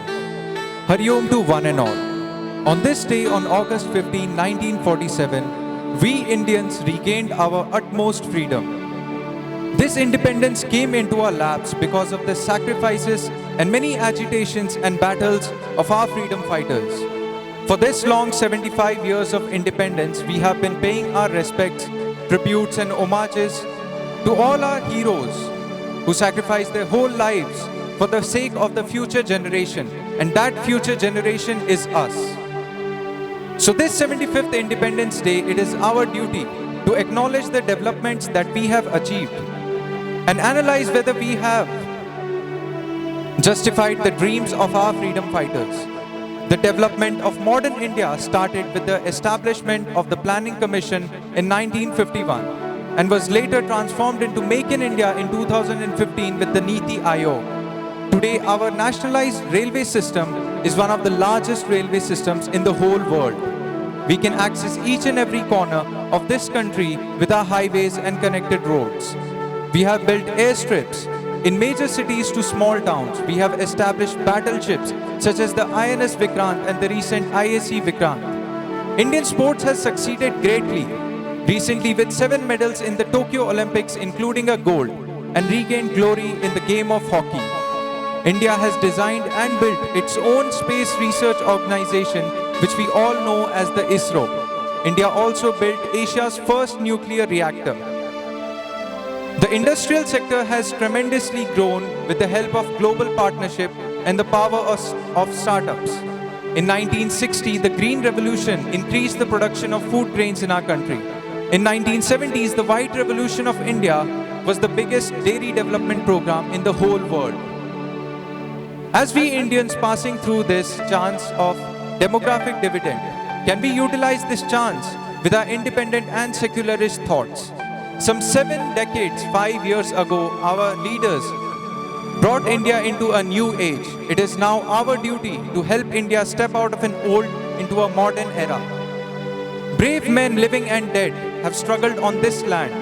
Hari Om to one and all. On this day, on August 15, 1947, we Indians regained our utmost freedom. This independence came into our laps because of the sacrifices and many agitations and battles of our freedom fighters. For this long 75 years of independence, we have been paying our respects, tributes and homages to all our heroes who sacrificed their whole lives for the sake of the future generation, and that future generation is us. So this 75th Independence Day, it is our duty to acknowledge the developments that we have achieved and analyze whether we have justified the dreams of our freedom fighters. The development of modern India started with the establishment of the Planning Commission in 1951 and was later transformed into Make in India in 2015 with the Niti Aayog. Today, our nationalized railway system is one of the largest railway systems in the whole world. We can access each and every corner of this country with our highways and connected roads. We have built airstrips in major cities to small towns. We have established battleships such as the INS Vikrant and the recent IAC Vikrant. Indian sports has succeeded greatly, recently with 7 medals in the Tokyo Olympics, including a gold, and regained glory in the game of hockey. India has designed and built its own space research organization, which we all know as the ISRO. India also built Asia's first nuclear reactor. The industrial sector has tremendously grown with the help of global partnership and the power of startups. In 1960, the Green Revolution increased the production of food grains in our country. In 1970s, the White Revolution of India was the biggest dairy development program in the whole world. As we Indians passing through this chance of demographic dividend, can we utilize this chance with our independent and secularist thoughts? Some 7 decades, 5 years ago, our leaders brought India into a new age. It is now our duty to help India step out of an old into a modern era. Brave men living and dead have struggled on this land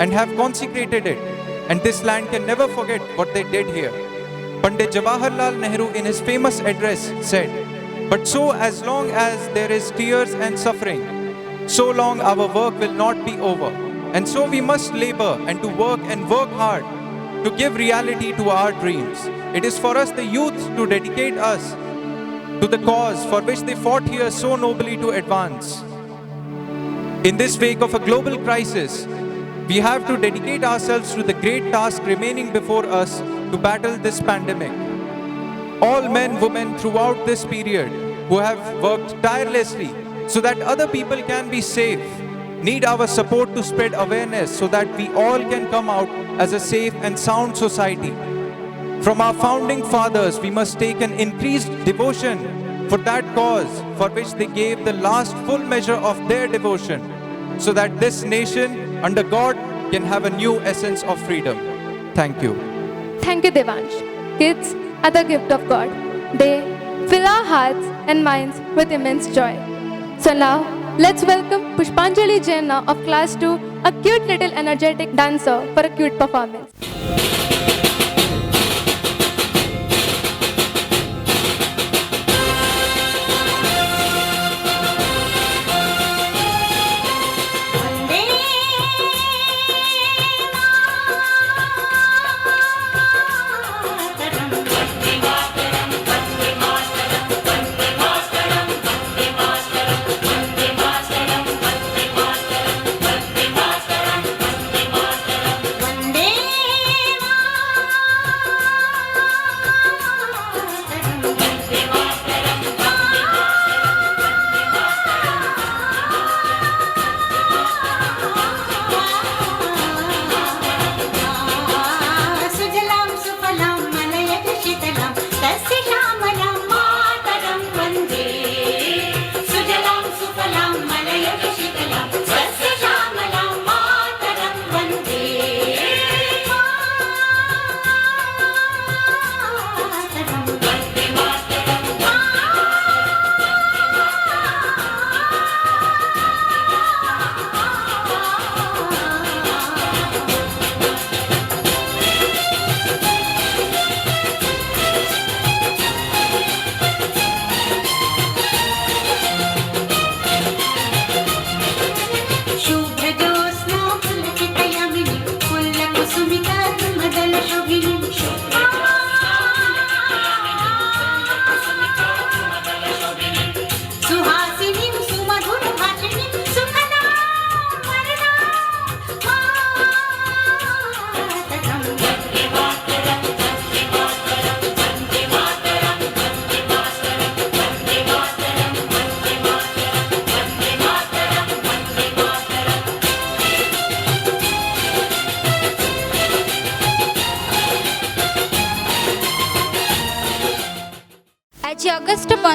and have consecrated it, and this land can never forget what they did here. Pandit Jawaharlal Nehru in his famous address said, "But so as long as there is tears and suffering, so long our work will not be over. And so we must labor and to work hard to give reality to our dreams. It is for us, the youth, to dedicate us to the cause for which they fought here so nobly to advance. In this wake of a global crisis, we have to dedicate ourselves to the great task remaining before us to battle this pandemic. All men, women throughout this period who have worked tirelessly so that other people can be safe need our support to spread awareness so that we all can come out as a safe and sound society. From our founding fathers, we must take an increased devotion for that cause for which they gave the last full measure of their devotion, so that this nation under God can have a new essence of freedom." Thank you. Thank you, Devansh. Kids are the gift of God. They fill our hearts and minds with immense joy. So now, let's welcome Pushpanjali Jaina of class 2, a cute little energetic dancer, for a cute performance. Vande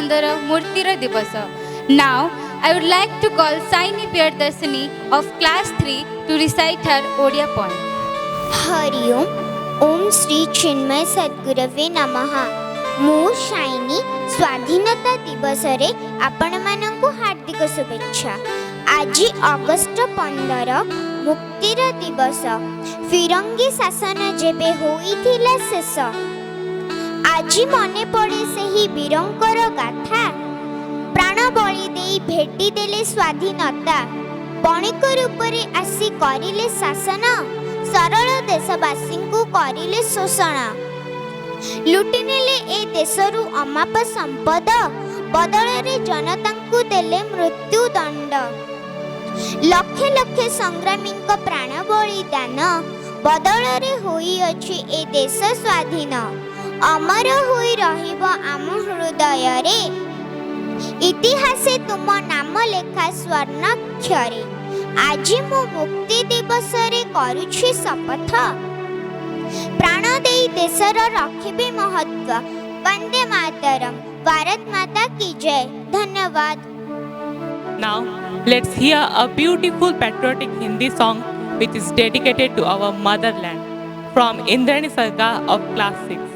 ସୁନ୍ଦର ମୂର୍ତ୍ତିର ଦିବସ। Now I would like to call Saini Priyadarshini of class 3 to recite her Odia poem. Hariom ओम श्री चिन्मय सद्गुरवे नमः। मु shiny स्वाधीनता दिवस रे आपण मानकु हार्दिक शुभेच्छा। आज अगस्त 15 मुक्तिर दिवस, फिरंगी शासन जेबे होइथिला शेष। आज मने पड़े सेही वीरंकर गाथा, प्राण बलि देई भेटी देले स्वाधीनता। बणिक रूप रे आसी करिले शासन, सरल देशवासी को करिले शोषण। लुटि नेले ए देशरु अमाप संपद, बदल रे जनता को देले मृत्यु दंड। लक्षे लक्षे संग्रामी प्राण बलिदान, बदल रे होई अछि ए देश स्वाधीन। अमर होई रहिब आम हृदय रे, इतिहासे तुम नाम लेखा स्वर्णाक्षरे। आज मु मुक्ति दिवस रे करुछि शपथ, प्राण देई देशर रखिबे महत्व। वंदे मातरम, भारत माता की जय। धन्यवाद। Now let's hear a beautiful patriotic Hindi song which is dedicated to our motherland from Indrani Sarga of class 6.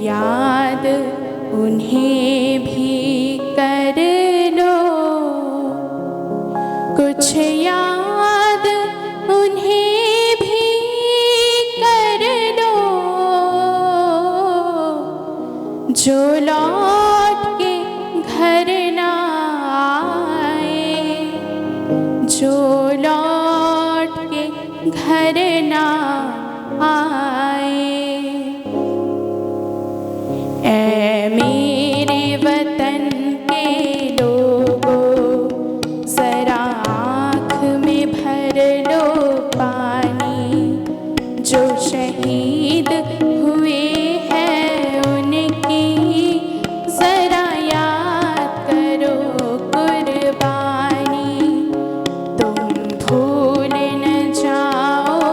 याद उन्हें भी कर लो, कुछ याद उन्हें भी कर लो, जो लौट के घर ना आए, जो लौट के घर ना आए। ऐ मेरे वतन के लोगों, जरा आँख में भर लो पानी। जो शहीद हुए हैं उनकी जरा याद करो कुर्बानी। तुम भूल न जाओ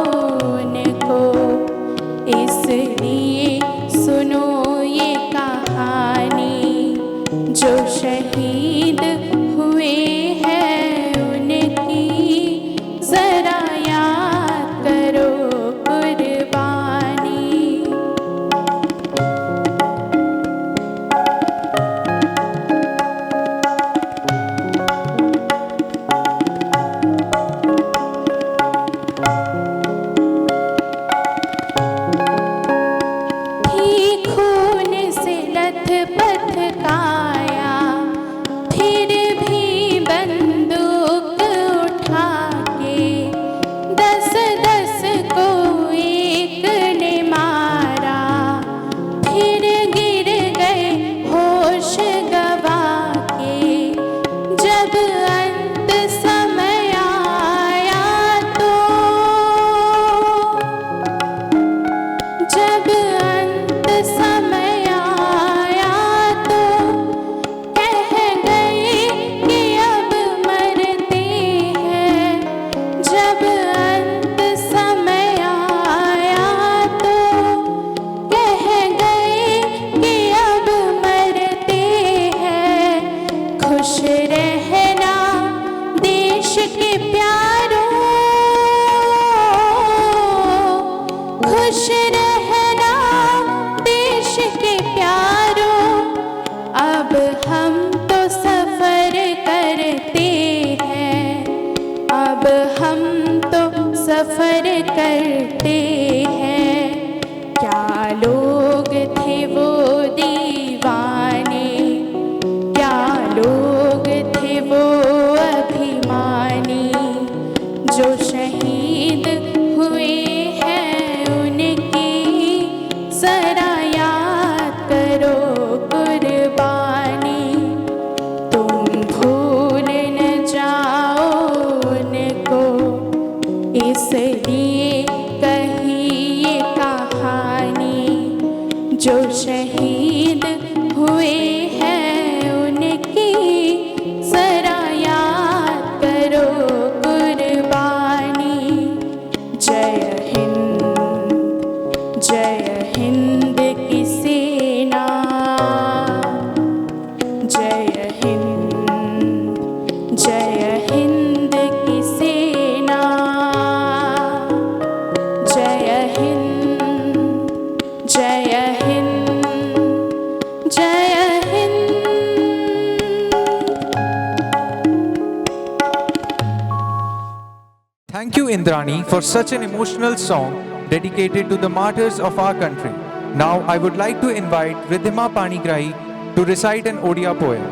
Indrani for such an emotional song dedicated to the martyrs of our country. Now I would like to invite Ridhima Panigrahi to recite an Odia poem.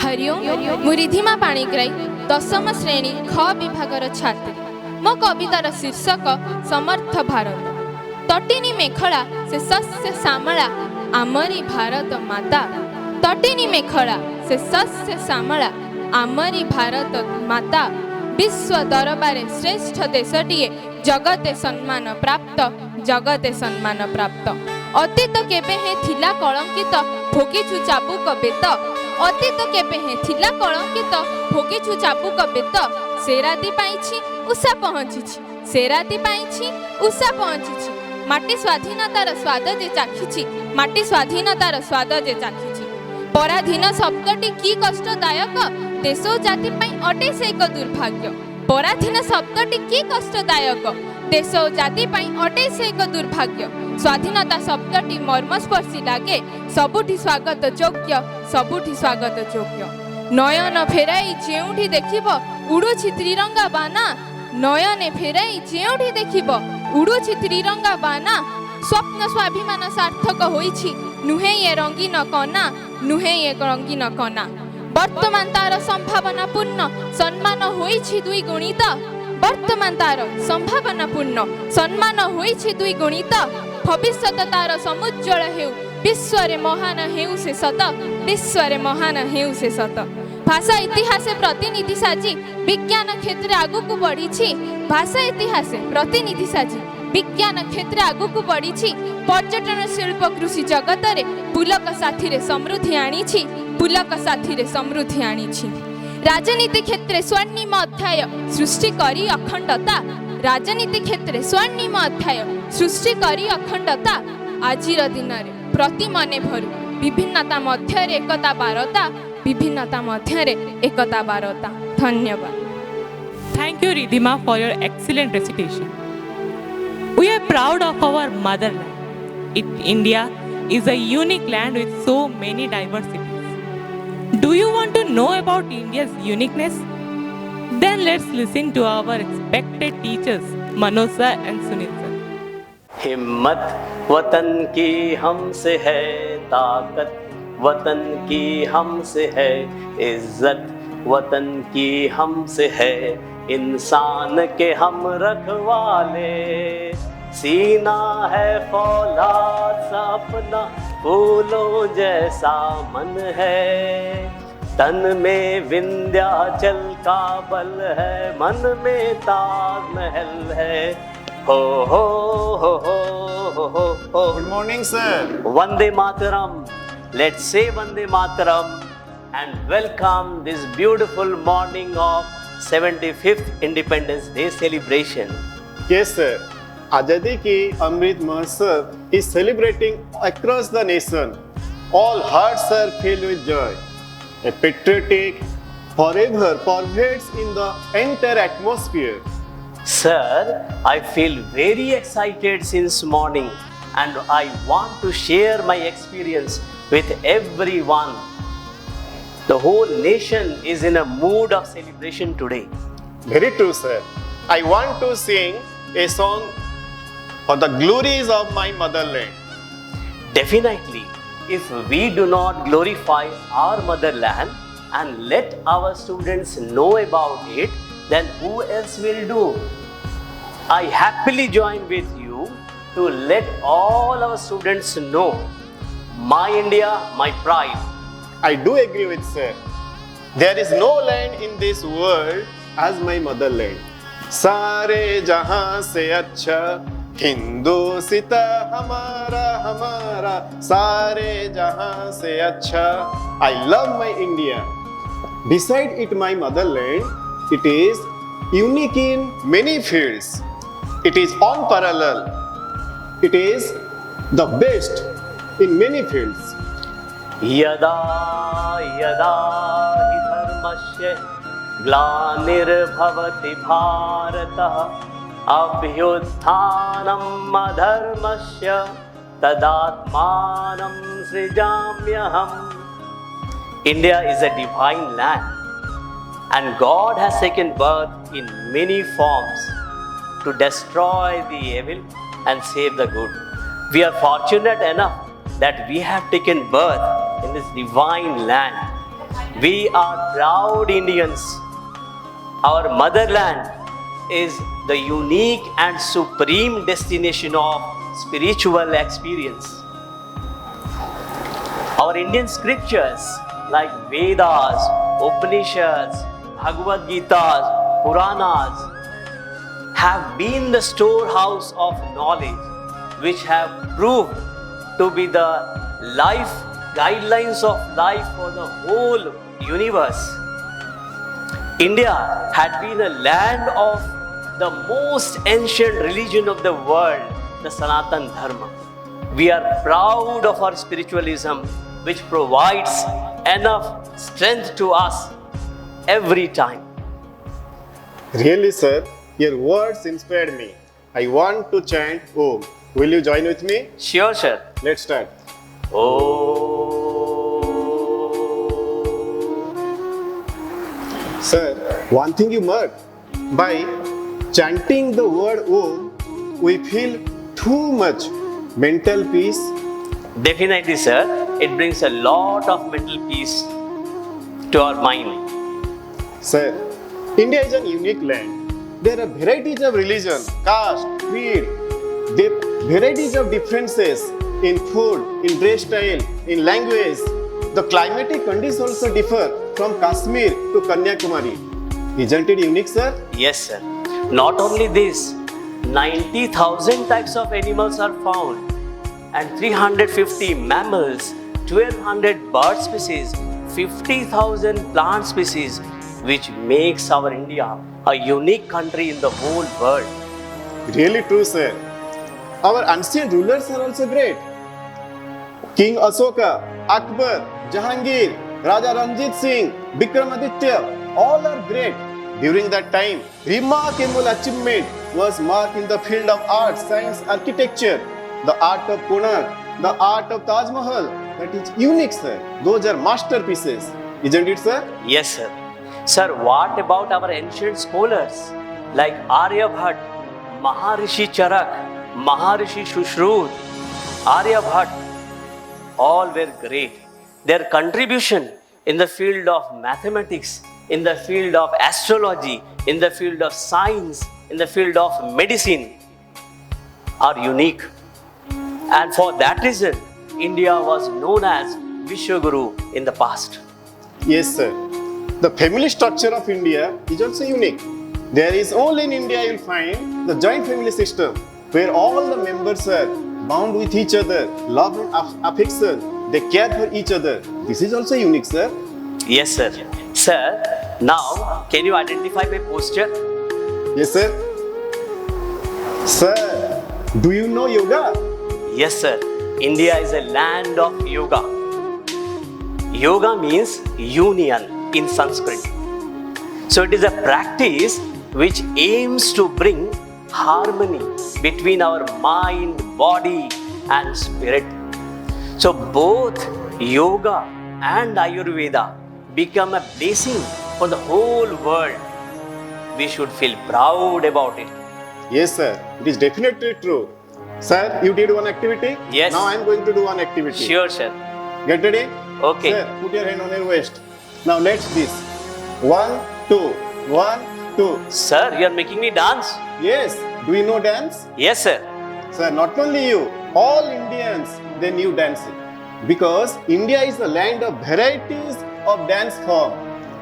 Hariom मु रिधिमा पाणिग्राही दशम श्रेणी ख विभागर छात्री मो कवितार शीर्षक समर्थ भारत तटिनी मेखला से सस्य श्यामला आमरी भारत माता तटिनी मेखला से सस्य श्यामला आमरी भारत माता विश्व दरबारे श्रेष्ठ देशटिए जगते सम्मान प्राप्त अतीत केबे हे थिला कलंकित भोगिछु चाबुक बेत अतीत केबे हे थिला कलंकित भोगिछु चाबुक बेत से राति पाइछि उषा पहुँचिछि से राति पाइछि उषा पहुँचिछि माटी स्वाधीनतार स्वाद जे चाखिछि माटी स्वाधीनतार स्वाद जे चाखिछि पराधीन शब्दटी की कष्टदायक देश ओ जाति पई अटे से एक दुर्भाग्य पराधीन शब्दटी की कष्टदायक देश ओ जाति पई अटे से एक दुर्भाग्य स्वाधीनता शब्दटी मर्मस्पर्शी लागे सबुठी स्वागत योग्य नयन फेराई जेउठी देखिब उड़ुछि त्रिरंगा बाना नयने फेराई जेउठी देखिब उड़ुछि त्रिरंगा बाना स्वप्न स्वाभिमान सार्थक होइछि नुहे ये रंगीन कना वर्तमान तार संभावना पूर्ण सम्मान होइछि दुई गुणित वर्तमान तार संभावना पूर्ण सम्मान होइछि दुई गुणित भविष्यत तार समुज्ज्वल हेउ विश्वरे महान हेउ से सत भाषा इतिहास प्रतिनिधि साजी विज्ञान क्षेत्र आगुकु बढ़िछि भाषा इतिहास प्रतिनिधि साजी विज्ञान क्षेत्र आगुकु बढ़िछि पर्यटन शिल्प कृषि जगत रे पुलक साथी रे समृद्धि आनिछि राजनीति क्षेत्र स्वर्णिम अध्याय सृष्टि करी अखंडता राजनीति क्षेत्र स्वर्णिम अध्याय सृष्टि करी अखंडता आजिर दिन रे प्रति मने भरु विभिन्नता मध्य रे एकता बारता धन्यवाद Thank you, Ridhima, for your excellent recitation. We are proud of our motherland. India is a unique land with so many diversities. Do you want to know about India's uniqueness? Then let's listen to our respected teachers, Manoj sir and Sunil sir. हिम्मत वतन की हमसे है ताकत वतन की हमसे है इज्जत वतन की हमसे है इंसान के हम रखवाले सीना है फौलाद सा अपना फूलों जैसा मन है तन में विंध्याचल का बल है मन में ताजमहल है हो हो हो हो हो हो हो good morning sir Vande Mataram let's say Vande Mataram and welcome this beautiful morning of 75th Independence Day celebration. Yes sir, Azadi ki Amrit Mahotsav is celebrating across the nation. All hearts are filled with joy. A patriotic forever pervades in the entire atmosphere. Sir, I feel very excited since morning and I want to share my experience with everyone. The whole nation is in a mood of celebration today. Very true, sir. I want to sing a song for the glories of my motherland. Definitely, if we do not glorify our motherland and let our students know about it, then who else will do? I happily join with you to let all our students know my India, my pride. I do agree with sir. There is no land in this world as my motherland. सारे जहां से अच्छा हिंदुस्ता हमारा सारे जहां से अच्छा I love my India. Beside it my motherland, it is unique in many fields. It is unparalleled. It is the best in many fields. यदा यदा हि धर्मस्य ग्लानिर्भवति भारतः अभ्युत्थानम् अधर्मस्य तदात्मानं सृजाम्यहम्. India is a divine land. and God has taken birth in many forms to destroy the evil and save the good. We are fortunate enough that we have taken birth in this divine land. We are proud Indians. Our motherland is the unique and supreme destination of spiritual experience. Our Indian scriptures like Vedas, Upanishads, Bhagavad Gitas, Puranas have been the storehouse of knowledge which have proved to be the life guidelines of life for the whole universe. India had been a land of the most ancient religion of the world, the Sanatan Dharma. We are proud of our spiritualism, which provides enough strength to us every time. Really, sir, your words inspired me. I want to chant Om. Will you join with me? Sure, sir. Let's start. Sir, one thing you mark, by chanting the word Om, we feel too much mental peace. Definitely, sir. It brings a lot of mental peace to our mind. Sir, India is a unique land. There are varieties of religion, caste, creed, varieties of differences in food, in dress style, in language. The climatic conditions also differ from Kashmir to Kanyakumari. Isn't it unique, sir? Yes, sir. Not only this, 90,000 types of animals are found, and 350 mammals, 1200 bird species, 50,000 plant species, which makes our India a unique country in the whole world. Really true, sir. Our ancient rulers are also great. King Ashoka, Akbar, Jahangir, Raja Ranjit Singh, Vikramaditya, all are great. During that time, remarkable achievement was marked in the field of art, science, architecture, the art of Konark, the art of Taj Mahal. That is unique, sir. Those are masterpieces. Isn't it, sir? Yes, sir. Sir, what about our ancient scholars like Aryabhat, Maharishi Charak, Maharishi Shushruta, Aryabhat? All were great. Their contribution in the field of mathematics, in the field of astrology, in the field of science, in the field of medicine are unique. And for that reason, India was known as Vishwaguru in the past. Yes, sir. The family structure of India is also unique. There is only in India you'll find the joint family system where all the members are bound with each other, love and affection, they care for each other. This is also unique, sir. Yes, sir. Sir, now can you identify my posture? Yes, sir. Sir, do you know yoga? Yes, sir. India is a land of yoga. Yoga means union in Sanskrit. So it is a practice which aims to bring harmony between our mind, body and spirit. So both yoga and Ayurveda become a blessing for the whole world. We should feel proud about it. Yes, sir. It is definitely true. Sir, you did one activity? Yes. Now I am going to do one activity. Sure, sir. Get ready? Okay. Sir, put your hand on your waist. Now let's this. 1, 2. 1, 2. Sir, you are making me dance. Yes. Do you know dance? Yes, sir. Sir, not only you, all Indians, they knew dancing. Because India is a land of varieties of dance form.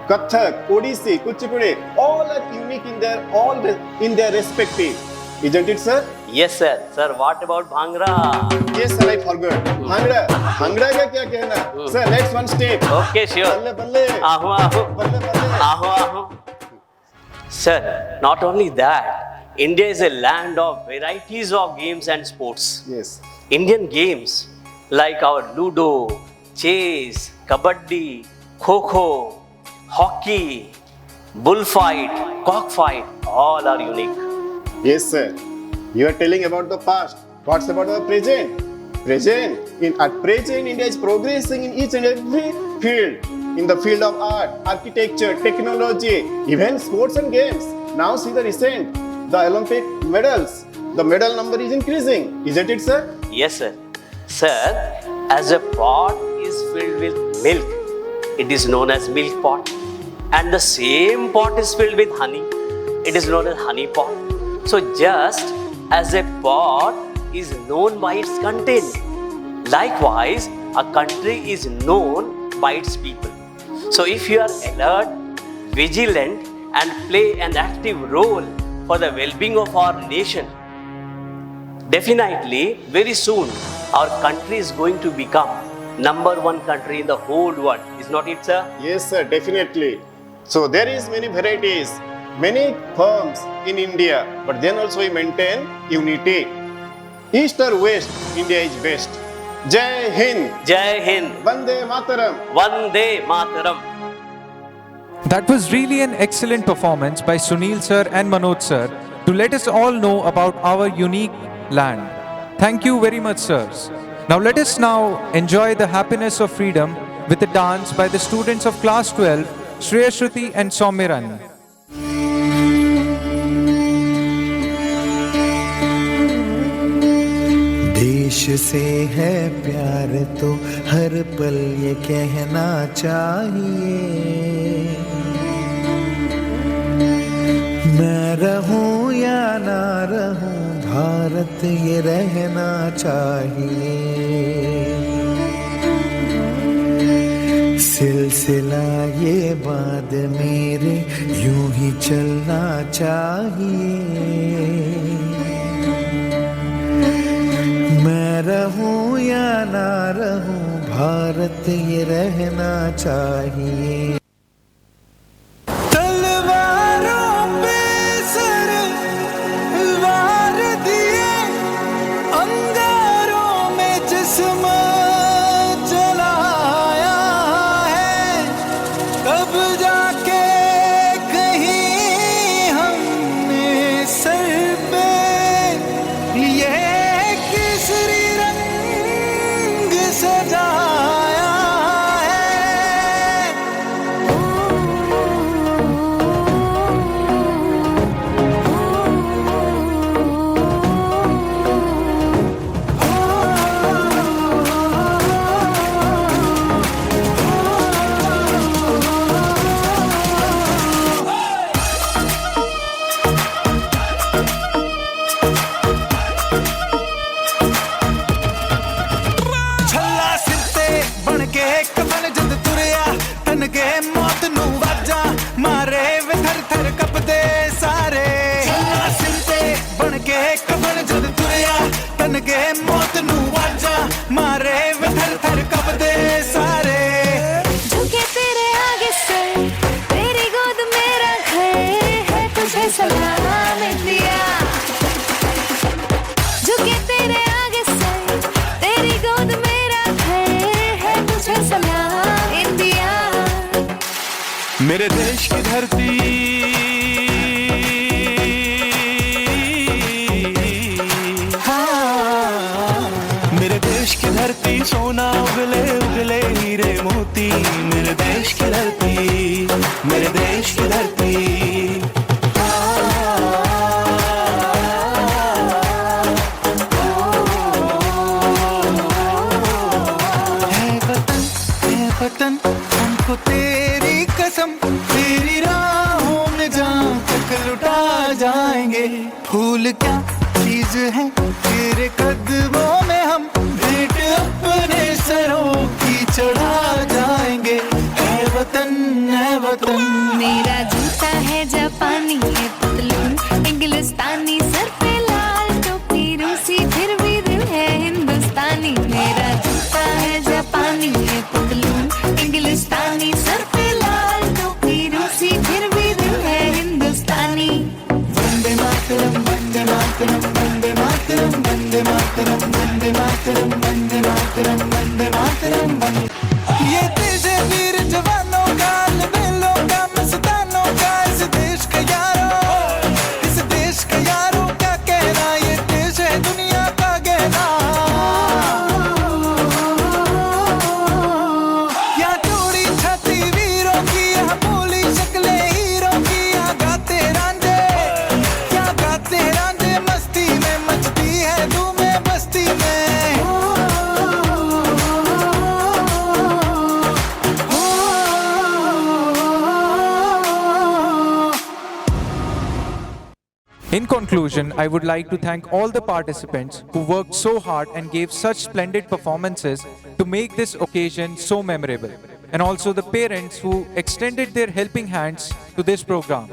Kathak, Odissi, Kuchipudi, all are unique in their respective. Isn't it, sir? Yes, sir. Sir, what about Bhangra? Yes, sir, I forgot. Bhangra. Bhangra का क्या कहना? Sir, let's one step. Okay, sure. बल्ले बल्ले. Aho, aho. बल्ले बल्ले. Aho, aho. Sir, not only that, India is a land of varieties of games and sports. Yes. Indian games like our Ludo, chess, kabaddi, kho-kho, hockey, bullfight, cockfight, all are unique. Yes, sir. You are telling about the past. What's about the present? At present, India is progressing in each and every field. in the field of art, architecture, technology, even sports and games. Now see the recent, the Olympic medals. The medal number is increasing, isn't it, sir? Yes, sir. Sir, as a pot is filled with milk, it is known as milk pot. And the same pot is filled with honey, it is known as honey pot. So just as a pot is known by its content, likewise a country is known by its people. So if you are alert, vigilant and play an active role for the well-being of our nation, definitely very soon our country is going to become #1 country in the whole world. Is not it, sir? Yes, sir, definitely. So there is many varieties, many firms in India, but then also we maintain unity. East or West, India is best. Jai Hind. Jai Hind. Vande Mataram. Vande Mataram. That was really an excellent performance by Sunil sir and Manoj sir to let us all know about our unique land. Thank you very much, sirs. Now let us now enjoy the happiness of freedom with a dance by the students of class 12, Shreyashruti and Soumyaran. देश से है प्यार तो हर पल ये कहना चाहिए, मैं रहूं या ना रहूं भारत ये रहना चाहिए। सिलसिला ये बाद मेरे यूं ही चलना चाहिए, मैं रहूं या ना रहूं भारत ये रहना चाहिए। तलवारों पे सर वार दिए, अंगारों में जिस्म जलाया है, तब जाके कहीं हमने सर पे ये केसरी रंग सजाया है। छल्ला सिर ते बन के कफन जद तुरिया, तन के मौत नू वाजा मारे वे थर थर कपदे सारे। छल्ला सिर ते बन के कफन जद तुरिया, तन के मौत नू वाजा मारे वे थर थर कपदे सारे। झुके तेरे आगे सर, तेरी गोद मेरा घर है, तुझे सलाम इंडिया। झुके तेरे आगे सर, तेरी गोद मेरा घर है, तुझे सलाम इंडिया। मेरे देश की धरती हाँ, मेरे देश की धरती सोना उगले उगले हीरे मोती। मेरे देश की धरती, मेरे देश की धरती है वतन हमको तेरी कसम, तेरी राहों में जान तक लुटा जाएंगे। फूल क्या चीज है तेरे कदमों में, हम भेंट अपने सरों की चढ़ा जाएंगे। है वतन मेरा जूता है जापानी, है पतलून इंग्लिस्तानी, सर पे लाल टोपी रूसी, फिर भी दिल है हिंदुस्तानी। मेरा जूता है जापानी, है पतलून इंग्लिस्तानी, सर पे लाल टोपी रूसी, फिर भी दिल है हिंदुस्तानी। वंदे मातरम वंदे मातरम वंदे मातरम वंदे मातरम वंदे मातरम वंदे मातरम वंदे मातरम। ये देश है वीर जवानों का, लबेलों का, मस्तानों का, इस देश का यारों, इस देश का यारों क्या कहना, ये देश है दुनिया का गहना। या जोड़ी छाती In conclusion, I would like to thank all the participants who worked so hard and gave such splendid performances to make this occasion so memorable, and also the parents who extended their helping hands to this program.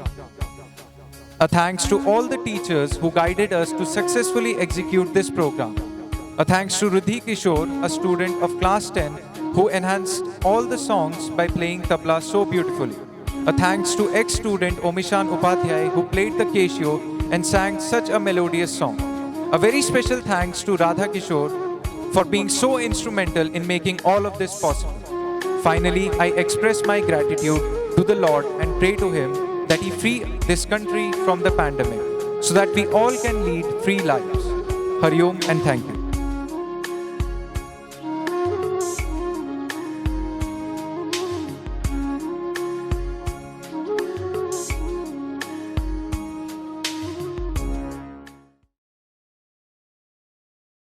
A thanks to all the teachers who guided us to successfully execute this program. A thanks to Rudhi Kishore, a student of class 10, who enhanced all the songs by playing tabla so beautifully. A thanks to ex-student Omishan Upadhyay, who played the Casio and sang such a melodious song. A very special thanks to Radha Kishore for being so instrumental in making all of this possible. Finally, I express my gratitude to the Lord and pray to Him that He free this country from the pandemic so that we all can lead free lives. Hari Om and thank you.